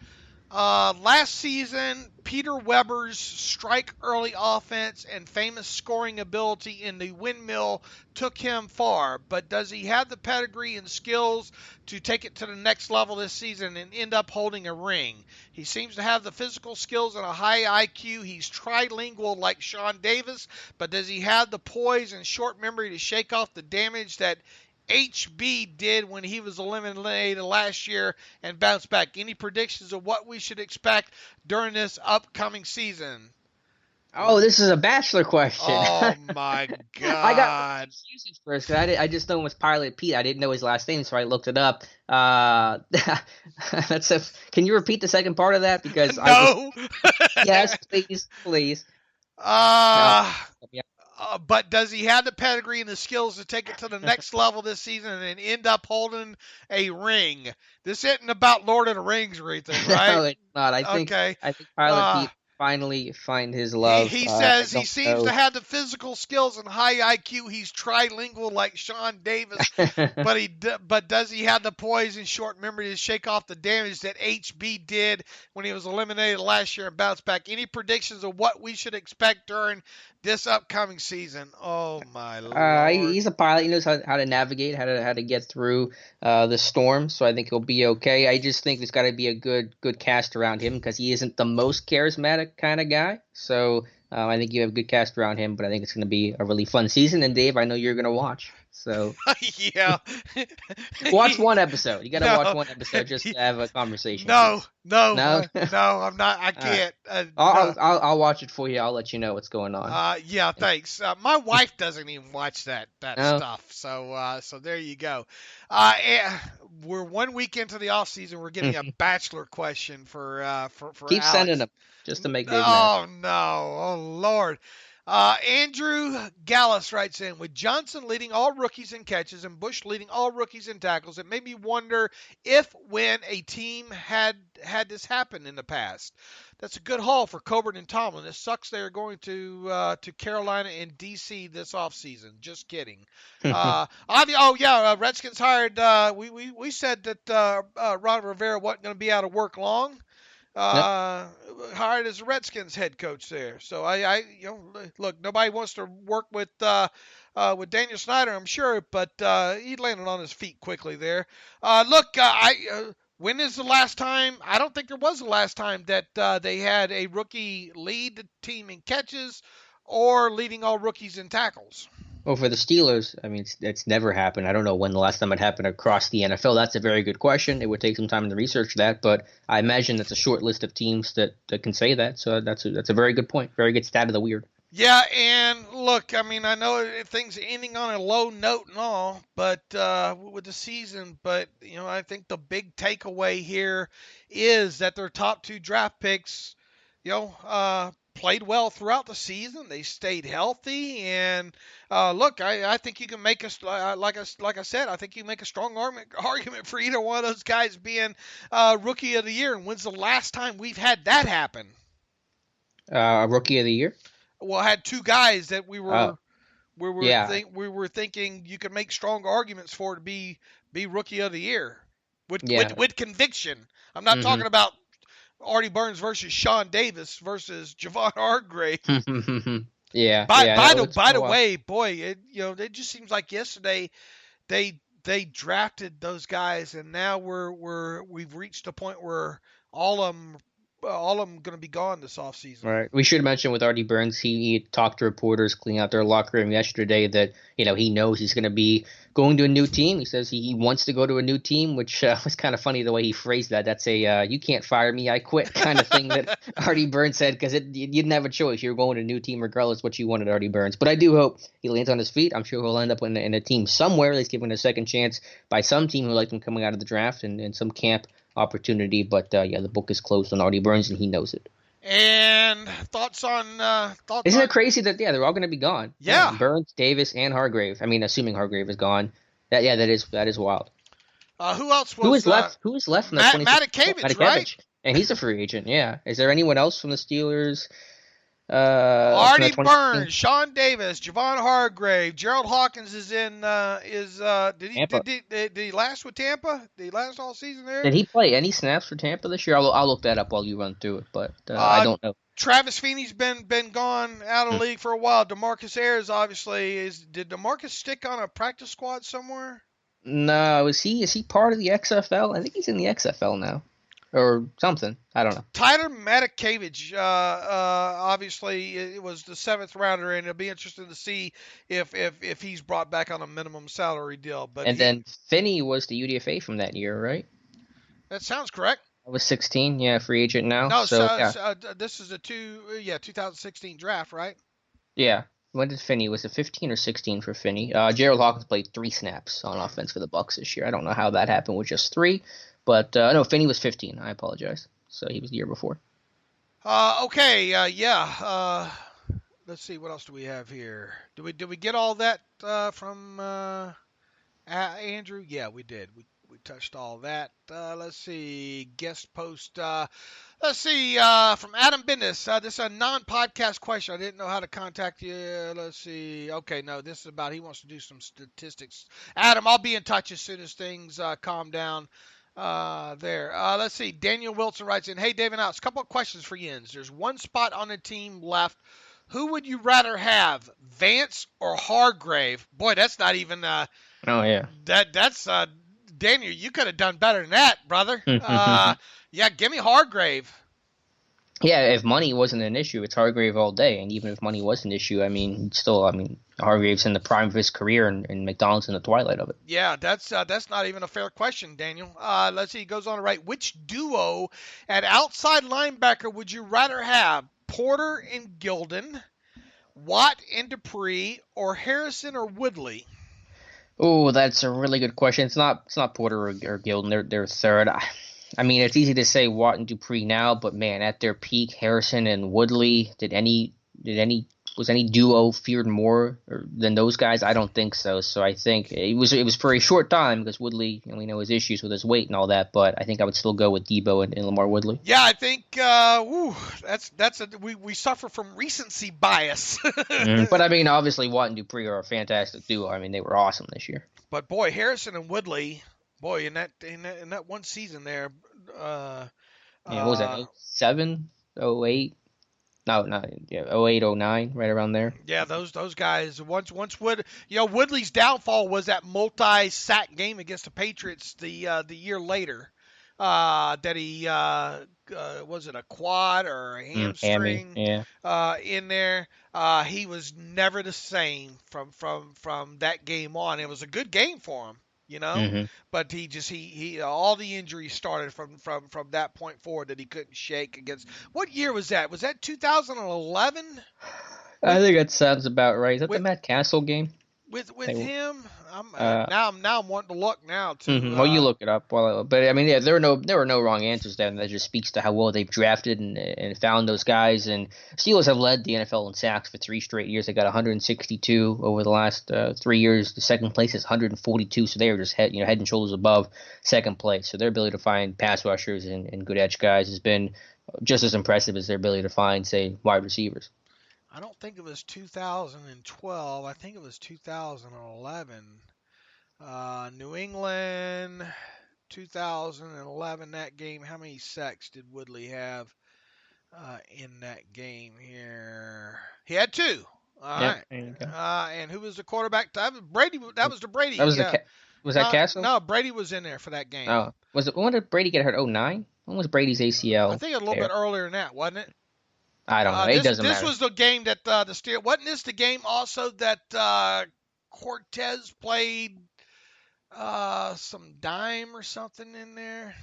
Last season, Peter Weber's strike-early offense and famous scoring ability in the windmill took him far, but does he have the pedigree and skills to take it to the next level this season and end up holding a ring? He seems to have the physical skills and a high IQ. He's trilingual like Sean Davis, but does he have the poise and short memory to shake off the damage that HB did when he was eliminated last year and bounced back? Any predictions of what we should expect during this upcoming season? Oh, this is a Bachelor question. Oh, my God. I got confused at first because I just know it was Pilot Pete. I didn't know his last name, so I looked it up. Can you repeat the second part of that? Because no. Yes, please. But does he have the pedigree and the skills to take it to the next level this season and end up holding a ring? This isn't about Lord of the Rings or anything, right? No, it's not. I think Pilot Pete finally find his love. He says he seems to have the physical skills and high IQ. He's trilingual like Sean Davis, but does he have the poise and short memory to shake off the damage that HB did when he was eliminated last year and bounced back? Any predictions of what we should expect during this upcoming season? Oh my Lord! He's a pilot. He knows how to navigate, how to get through the storm. So I think he'll be okay. I just think there's got to be a good cast around him because he isn't the most charismatic kind of guy. So I think you have a good cast around him. But I think it's going to be a really fun season. And Dave, I know you're going to watch. So yeah, watch one episode. You got to watch one episode just to have a conversation. No, I'm not. I can't. I'll watch it for you. I'll let you know what's going on. Yeah, thanks. My wife doesn't even watch that stuff. So there you go. We're 1 week into the off season. We're getting a Bachelor question for Keep Alex. sending them just to make Dave mad. Oh no! Oh Lord! Andrew Gallus writes in, with Johnson leading all rookies in catches and Bush leading all rookies in tackles, it made me wonder if when a team had this happen in the past. That's a good haul for Coburn and Tomlin. It sucks they're going to Carolina and D.C. this offseason. Just kidding. Redskins hired. We said that Ron Rivera wasn't going to be out of work long. Hired as the Redskins head coach there. So look, nobody wants to work with Daniel Snyder, I'm sure, but he landed on his feet quickly there. When is the last time? I don't think there was the last time that they had a rookie lead the team in catches or leading all rookies in tackles. Well, for the Steelers, it's never happened. I don't know when the last time it happened across the NFL. That's a very good question. It would take some time to research that, but I imagine that's a short list of teams that can say that. So that's a very good point. Very good stat of the weird. Yeah, and look, I mean, I know things ending on a low note and all, but with the season, but I think the big takeaway here is that their top two draft picks, played well throughout the season. They stayed healthy, and look, I think you can make like I said, I think you can make a strong argument for either one of those guys being rookie of the year. And when's the last time we've had that happen? Rookie of the year. Well, I had two guys that Oh, yeah. we were thinking you could make strong arguments for to be rookie of the year Yeah. with conviction. I'm not talking about Artie Burns versus Sean Davis versus Javon Hargrave. Yeah. By Yeah. by No, the it's been by a the while. way, boy, it just seems like yesterday they drafted those guys, and now we've reached a point where all of them going to be gone this offseason. Right. We should mention with Artie Burns, he talked to reporters cleaning out their locker room yesterday that, he knows he's going to be going to a new team. He says he wants to go to a new team, which was kind of funny the way he phrased that. That's a you can't fire me, I quit kind of thing that Artie Burns said because you didn't have a choice. You're going to a new team regardless what you wanted, Artie Burns. But I do hope he lands on his feet. I'm sure he'll end up in a team somewhere that's given a second chance by some team who liked him coming out of the draft and some camp opportunity. But yeah, the book is closed on Artie Burns, and he knows it. And thoughts on Isn't it crazy that they're all going to be gone? Yeah. Man, Burns, Davis, and Hargrave. I mean, assuming Hargrave is gone. That is wild. Who else was Who is left? Who is left from the 26? Matakevich, right? And he's a free agent. Yeah. Is there anyone else from the Steelers? Artie Burns, Sean Davis, Javon Hargrave, Gerald Hawkins is in. Did he last with Tampa? Did he last all season there? Did he play any snaps for Tampa this year? I'll look that up while you run through it, but I don't know. Travis Feeney's been gone out of the league for a while. DeMarcus Ayers obviously is. Did DeMarcus stick on a practice squad somewhere? No, is he part of the XFL? I think he's in the XFL now, or something. I don't know. Tyler Matakevich, obviously, it was the 7th rounder, and it'll be interesting to see if he's brought back on a minimum salary deal. But then Finney was the UDFA from that year, right? That sounds correct. I was 16, yeah, free agent now. No, yeah. This is a 2016 draft, right? Yeah. When did Finney? Was it 15 or 16 for Finney? Gerald Hawkins played 3 snaps on offense for the Bucs this year. I don't know how that happened with just 3, but no, Finney was 15. I apologize. So he was the year before. Okay, yeah. Let's see, what else do we have here? Did we get all that from Andrew? Yeah, we did. We touched all that. Let's see, guest post. Let's see, from Adam Bendis. This is a non-podcast question. I didn't know how to contact you. Let's see. Okay, no, this is about he wants to do some statistics. Adam, I'll be in touch as soon as things calm down. There. Let's see. Daniel Wilson writes in, "Hey, David Outs, couple of questions for Jens. There's one spot on the team left. Who would you rather have, Vance or Hargrave?" Boy, that's not even. Oh yeah. That's Daniel. You could have done better than that, brother. Yeah, give me Hargrave. Yeah, if money wasn't an issue, it's Hargrave all day. And even if money was an issue, Hargrave's in the prime of his career, and McDonald's in the twilight of it. Yeah, that's not even a fair question, Daniel. Let's see. He goes on to write, which duo at outside linebacker would you rather have, Porter and Gilden, Watt and Dupree, or Harrison or Woodley? Oh, that's a really good question. It's not Porter or Gilden. They're third. I mean, it's easy to say Watt and Dupree now, but man, at their peak, Harrison and Woodley, was any duo feared more than those guys? I don't think so. So I think it was for a short time because Woodley, we know his issues with his weight and all that, but I think I would still go with Debo and Lamar Woodley. Yeah, I think we suffer from recency bias. But I mean, obviously Watt and Dupree are a fantastic duo. I mean, they were awesome this year. But boy, Harrison and Woodley. Boy, in that one season there, what was that? 07, 08? No, 08, 09, right around there. Yeah, those guys. Once Woodley's downfall was that multi-sack game against the Patriots the year later. That he was it a quad or a hamstring? In there. He was never the same from that game on. It was a good game for him. But he all the injuries started from that point forward that he couldn't shake against. What year was that? Was that 2011? I think that sounds about right. Is that the with Matt Castle game? with They, him, I'm uh, now I'm wanting to look now too. Well, you look it up. But I mean, yeah, there were no wrong answers there. And that just speaks to how well they've drafted and found those guys. And Steelers have led the NFL in sacks for 3 straight years. They got 162 over the last 3 years. The second place is 142, so they are just head and shoulders above second place. So their ability to find pass rushers and good edge guys has been just as impressive as their ability to find, say, wide receivers. I don't think it was 2012. I think it was 2011. New England, 2011. That game. How many sacks did Woodley have in that game here? He had two. All Yep, right. there you go. And who was the quarterback? That was Brady. That was the Brady. That was was that Castle? No, Brady was in there for that game. Oh, when did Brady get hurt? 09? When was Brady's ACL? I think a little bit earlier than that, wasn't it? I don't know. It doesn't matter. This was the game that the Steelers. Wasn't this the game also that Cortez played some dime or something in there?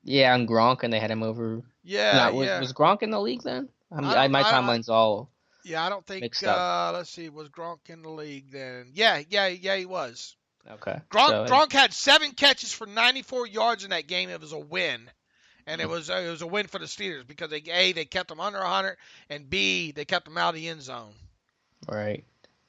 Yeah, and Gronk, and they had him over. Yeah, Was Gronk in the league then? My timeline's all. Yeah, I don't think. Mixed up. Let's see, was Gronk in the league then? Yeah, he was. Okay. Gronk had 7 catches for 94 yards in that game. It was a win. And it was a win for the Steelers because they kept them under 100, and B, they kept them out of the end zone. Right.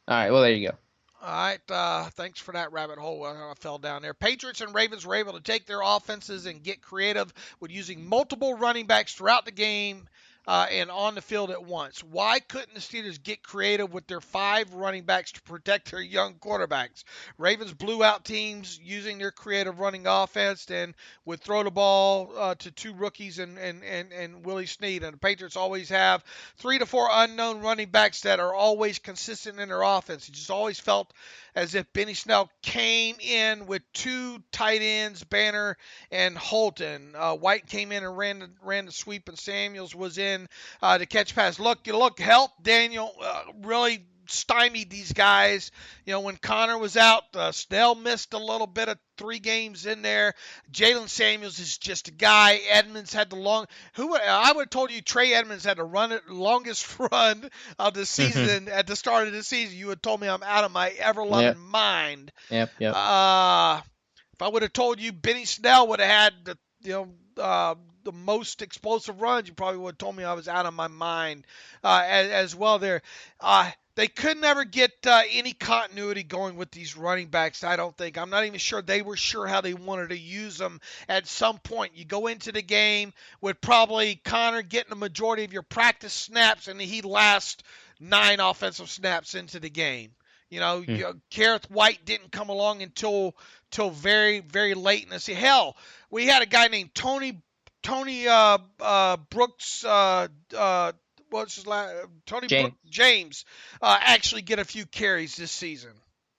All right. Well, there you go. All right. Thanks for that rabbit hole. I fell down there. Patriots and Ravens were able to take their offenses and get creative with using multiple running backs throughout the game and on the field at once. Why couldn't the Steelers get creative with their 5 running backs to protect their young quarterbacks? Ravens blew out teams using their creative running offense and would throw the ball to 2 rookies and Willie Snead. And the Patriots always have 3 to 4 unknown running backs that are always consistent in their offense. It just always felt as if Benny Snell came in with 2 tight ends, Banner and Holton. White came in and ran the sweep, and Samuels was in to catch pass. Look, help Daniel really stymied these guys. When Connor was out, Snell missed a little bit of 3 games in there. Jalen Samuels is just a guy. Edmonds had I would have told you Trey Edmonds had the longest run of the season at the start of the season. You would have told me I'm out of my ever-loving mind. Yep. If I would have told you Benny Snell would have had the most explosive runs, you probably would have told me I was out of my mind as well there. They could never get any continuity going with these running backs, I don't think. I'm not even sure they were sure how they wanted to use them at some point. You go into the game with probably Connor getting the majority of your practice snaps, and he lasts 9 offensive snaps into the game. Gareth White didn't come along until very, very late in the season. Hell, we had a guy named Tony Brooks, what's his last? James actually get a few carries this season.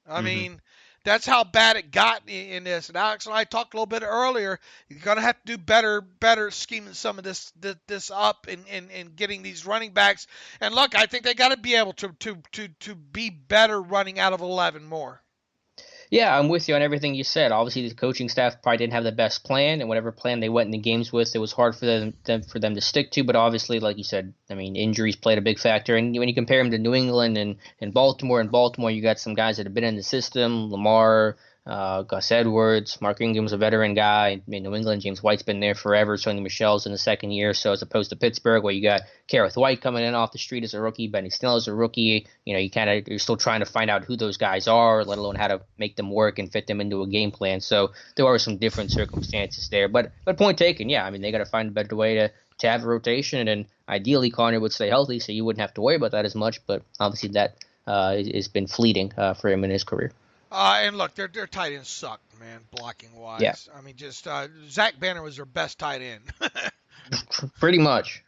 I mean, that's how bad it got in this. And Alex and I talked a little bit earlier. You're gonna have to do better scheming some of this up and getting these running backs. And look, I think they got to be able to be better running out of 11 more. Yeah, I'm with you on everything you said. Obviously, the coaching staff probably didn't have the best plan, and whatever plan they went in the games with, it was hard for them to stick to. But obviously, like you said, I mean, injuries played a big factor. And when you compare them to New England and Baltimore, you got some guys that have been in the system, Lamar, Gus Edwards, Mark Ingram's a veteran guy. In New England, James White's been there forever. Sonny Michel's in the second year. So as opposed to Pittsburgh, where you got Gareth White coming in off the street as a rookie, Benny Snell as a rookie, you're still trying to find out who those guys are, let alone how to make them work and fit them into a game plan. So there are some different circumstances there. But point taken, yeah. I mean, they got to find a better way to have a rotation, and ideally Connor would stay healthy, so you wouldn't have to worry about that as much. But obviously that has been fleeting for him in his career. And look, their tight ends sucked, man, blocking wise. Yeah. I mean, just Zach Banner was their best tight end. Pretty much.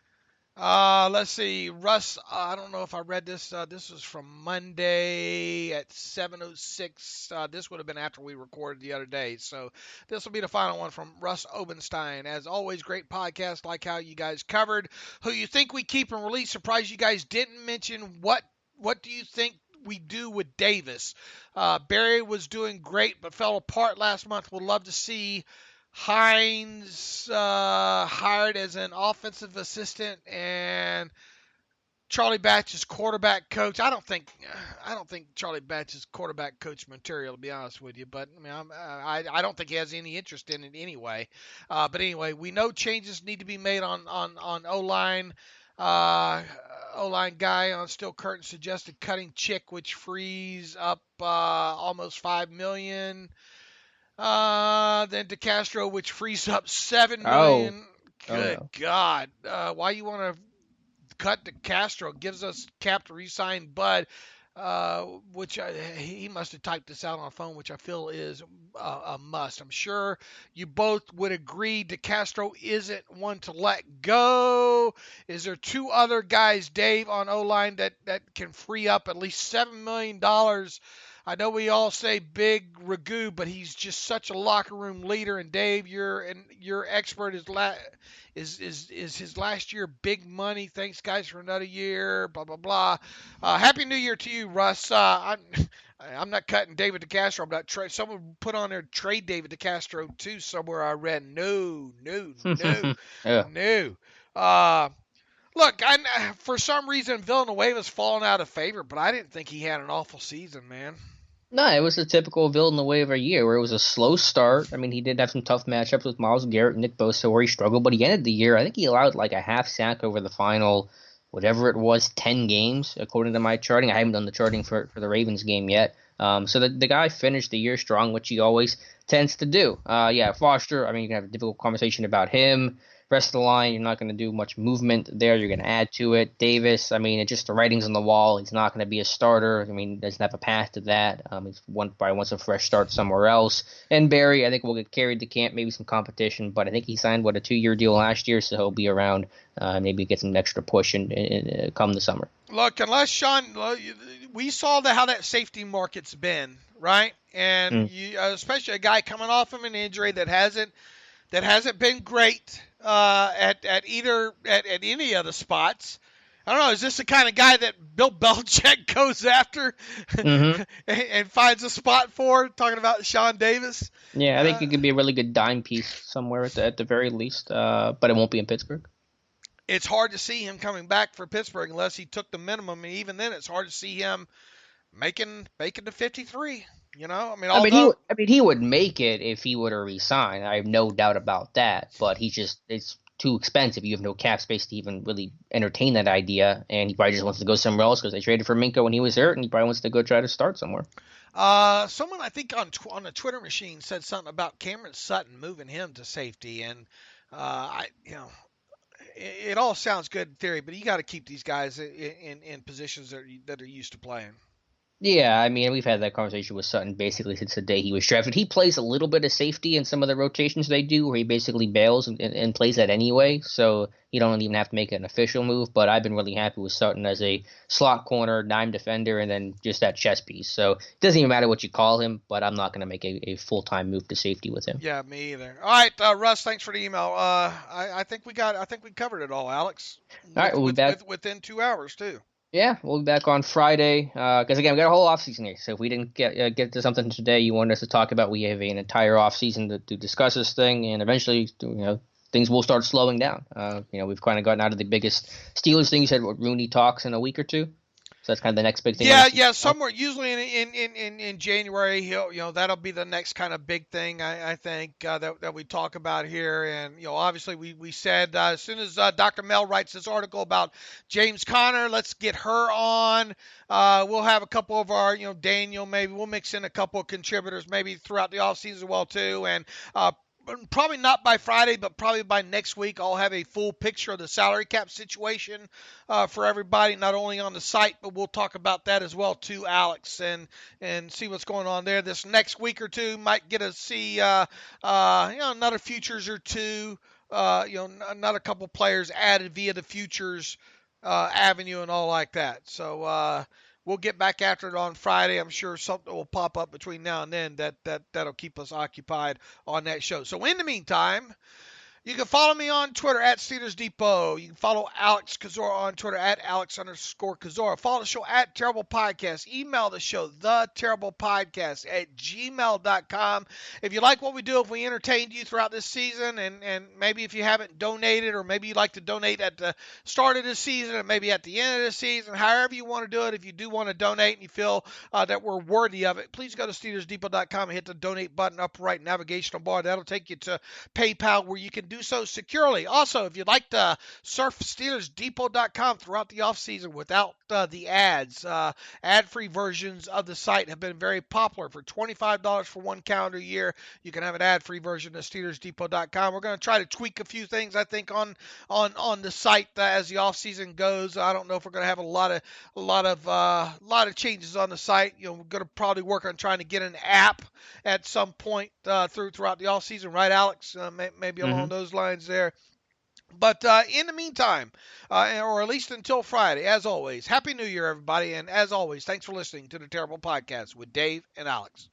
Let's see, Russ. I don't know if I read this. This was from Monday at 7:06. This would have been after we recorded the other day. So this will be the final one from Russ Obenstein. As always, great podcast. Like how you guys covered who you think we keep and release. Surprised you guys didn't mention what do you think we do with Davis. Barry was doing great but fell apart last month. Would love to see Hines hired as an offensive assistant, and Charlie Batch's quarterback coach. I don't think Charlie Batch is quarterback coach material, to be honest with you. But I mean, I don't think he has any interest in it anyway. But anyway, we know changes need to be made on O-line. O-line guy on Steel Curtain suggested cutting Chick, which frees up almost $5 million. Then DeCastro, which frees up $7 million. Good God! Why you want to cut DeCastro? Gives us cap to re-sign Bud, which he must have typed this out on a phone, which I feel is a must. I'm sure you both would agree DeCastro isn't one to let go. Is there two other guys, Dave, on O-line that can free up at least $7 million? I know we all say big Ragu, but he's just such a locker room leader. And Dave, your expert is his last year big money. Thanks, guys, for another year. Blah blah blah. Happy New Year to you, Russ. I'm not cutting David DeCastro. I'm not someone put on there trade David DeCastro too somewhere. I read no. Yeah. No. Look, for some reason Villanueva's fallen out of favor, but I didn't think he had an awful season, man. No, it was a typical Villanueva year where it was a slow start. I mean, he did have some tough matchups with Myles Garrett and Nick Bosa where he struggled, but he ended the year, I think he allowed like a half sack over the final, whatever it was, 10 games, according to my charting. I haven't done the charting for the Ravens game yet. So the guy finished the year strong, which he always tends to do. Foster, I mean, you can have a difficult conversation about him. Rest of the line, you're not going to do much movement there. You're going to add to it. Davis, I mean, it's just the writing's on the wall. He's not going to be a starter. I mean, doesn't have a path to that. He's probably wants a fresh start somewhere else. And Barry, I think will get carried to camp, maybe some competition. But I think he signed, a 2-year deal last year, so he'll be around. Maybe get some extra push and come the summer. Look, unless Sean, we saw how that safety market's been, right? And especially a guy coming off of an injury that hasn't been great at any of the spots. I don't know. Is this the kind of guy that Bill Belichick goes after and finds a spot for? Talking about Sean Davis. Yeah, I think it could be a really good dime piece somewhere at the very least, but it won't be in Pittsburgh. It's hard to see him coming back for Pittsburgh unless he took the minimum, and even then, it's hard to see him making the 53. You know, he would make it if he were to resign. I have no doubt about that. But it's too expensive. You have no cap space to even really entertain that idea, and he probably just wants to go somewhere else because they traded for Minka when he was hurt, and he probably wants to go try to start somewhere. Someone I think on the Twitter machine said something about Cameron Sutton moving him to safety, and it all sounds good in theory, but you got to keep these guys in positions that are used to playing. Yeah, I mean, we've had that conversation with Sutton basically since the day he was drafted. He plays a little bit of safety in some of the rotations they do where he basically bails and plays that anyway, so you don't even have to make an official move, but I've been really happy with Sutton as a slot corner, dime defender, and then just that chess piece. So it doesn't even matter what you call him, but I'm not going to make a full-time move to safety with him. Yeah, me either. All right, Russ, thanks for the email. I think we covered it all, Alex. All right, we'll be back within 2 hours, too. Yeah, we'll be back on Friday. Because again, we got a whole offseason here. So if we didn't get to something today you wanted us to talk about, we have an entire offseason to discuss this thing, and eventually, things will start slowing down. We've kind of gotten out of the biggest Steelers thing. You said Rooney talks in a week or two. So that's kind of the next big thing. Yeah, somewhere usually in January, that'll be the next kind of big thing I think that we talk about here. And obviously we said as soon as Dr. Mel writes this article about James Conner, let's get her on. We'll have a couple of our Daniel, maybe we'll mix in a couple of contributors maybe throughout the offseason as well too. And probably not by Friday, but probably by next week, I'll have a full picture of the salary cap situation for everybody, not only on the site, but we'll talk about that as well too, Alex, and see what's going on there. This next week or two might get to see another futures or two, another couple players added via the futures avenue and all like that. So we'll get back after it on Friday. I'm sure something will pop up between now and then that'll keep us occupied on that show. So in the meantime, You can follow me on Twitter at Steelers Depot. You can follow Alex Kozora on Twitter at Alex_Kozora. Follow the show at Terrible Podcast. Email the show, theterriblepodcast at gmail.com. If you like what we do, if we entertained you throughout this season, and maybe if you haven't donated, or maybe you'd like to donate at the start of the season and maybe at the end of the season, however you want to do it, if you do want to donate and you feel that we're worthy of it, please go to SteelersDepot.com and hit the donate button up right navigational bar. That'll take you to PayPal, where you can do so securely. Also, if you'd like to surf SteelersDepot.com throughout the offseason without the ads, ad-free versions of the site have been very popular. For $25 for one calendar year, you can have an ad-free version of SteelersDepot.com. We're going to try to tweak a few things, I think, on the site as the offseason goes. I don't know if we're going to have a lot of changes on the site. We're going to probably work on trying to get an app at some point throughout the offseason, right, Alex? Maybe along those lines there. But in the meantime, or at least until Friday, as always, Happy New Year, everybody. And as always, thanks for listening to the Terrible Podcast with Dave and Alex.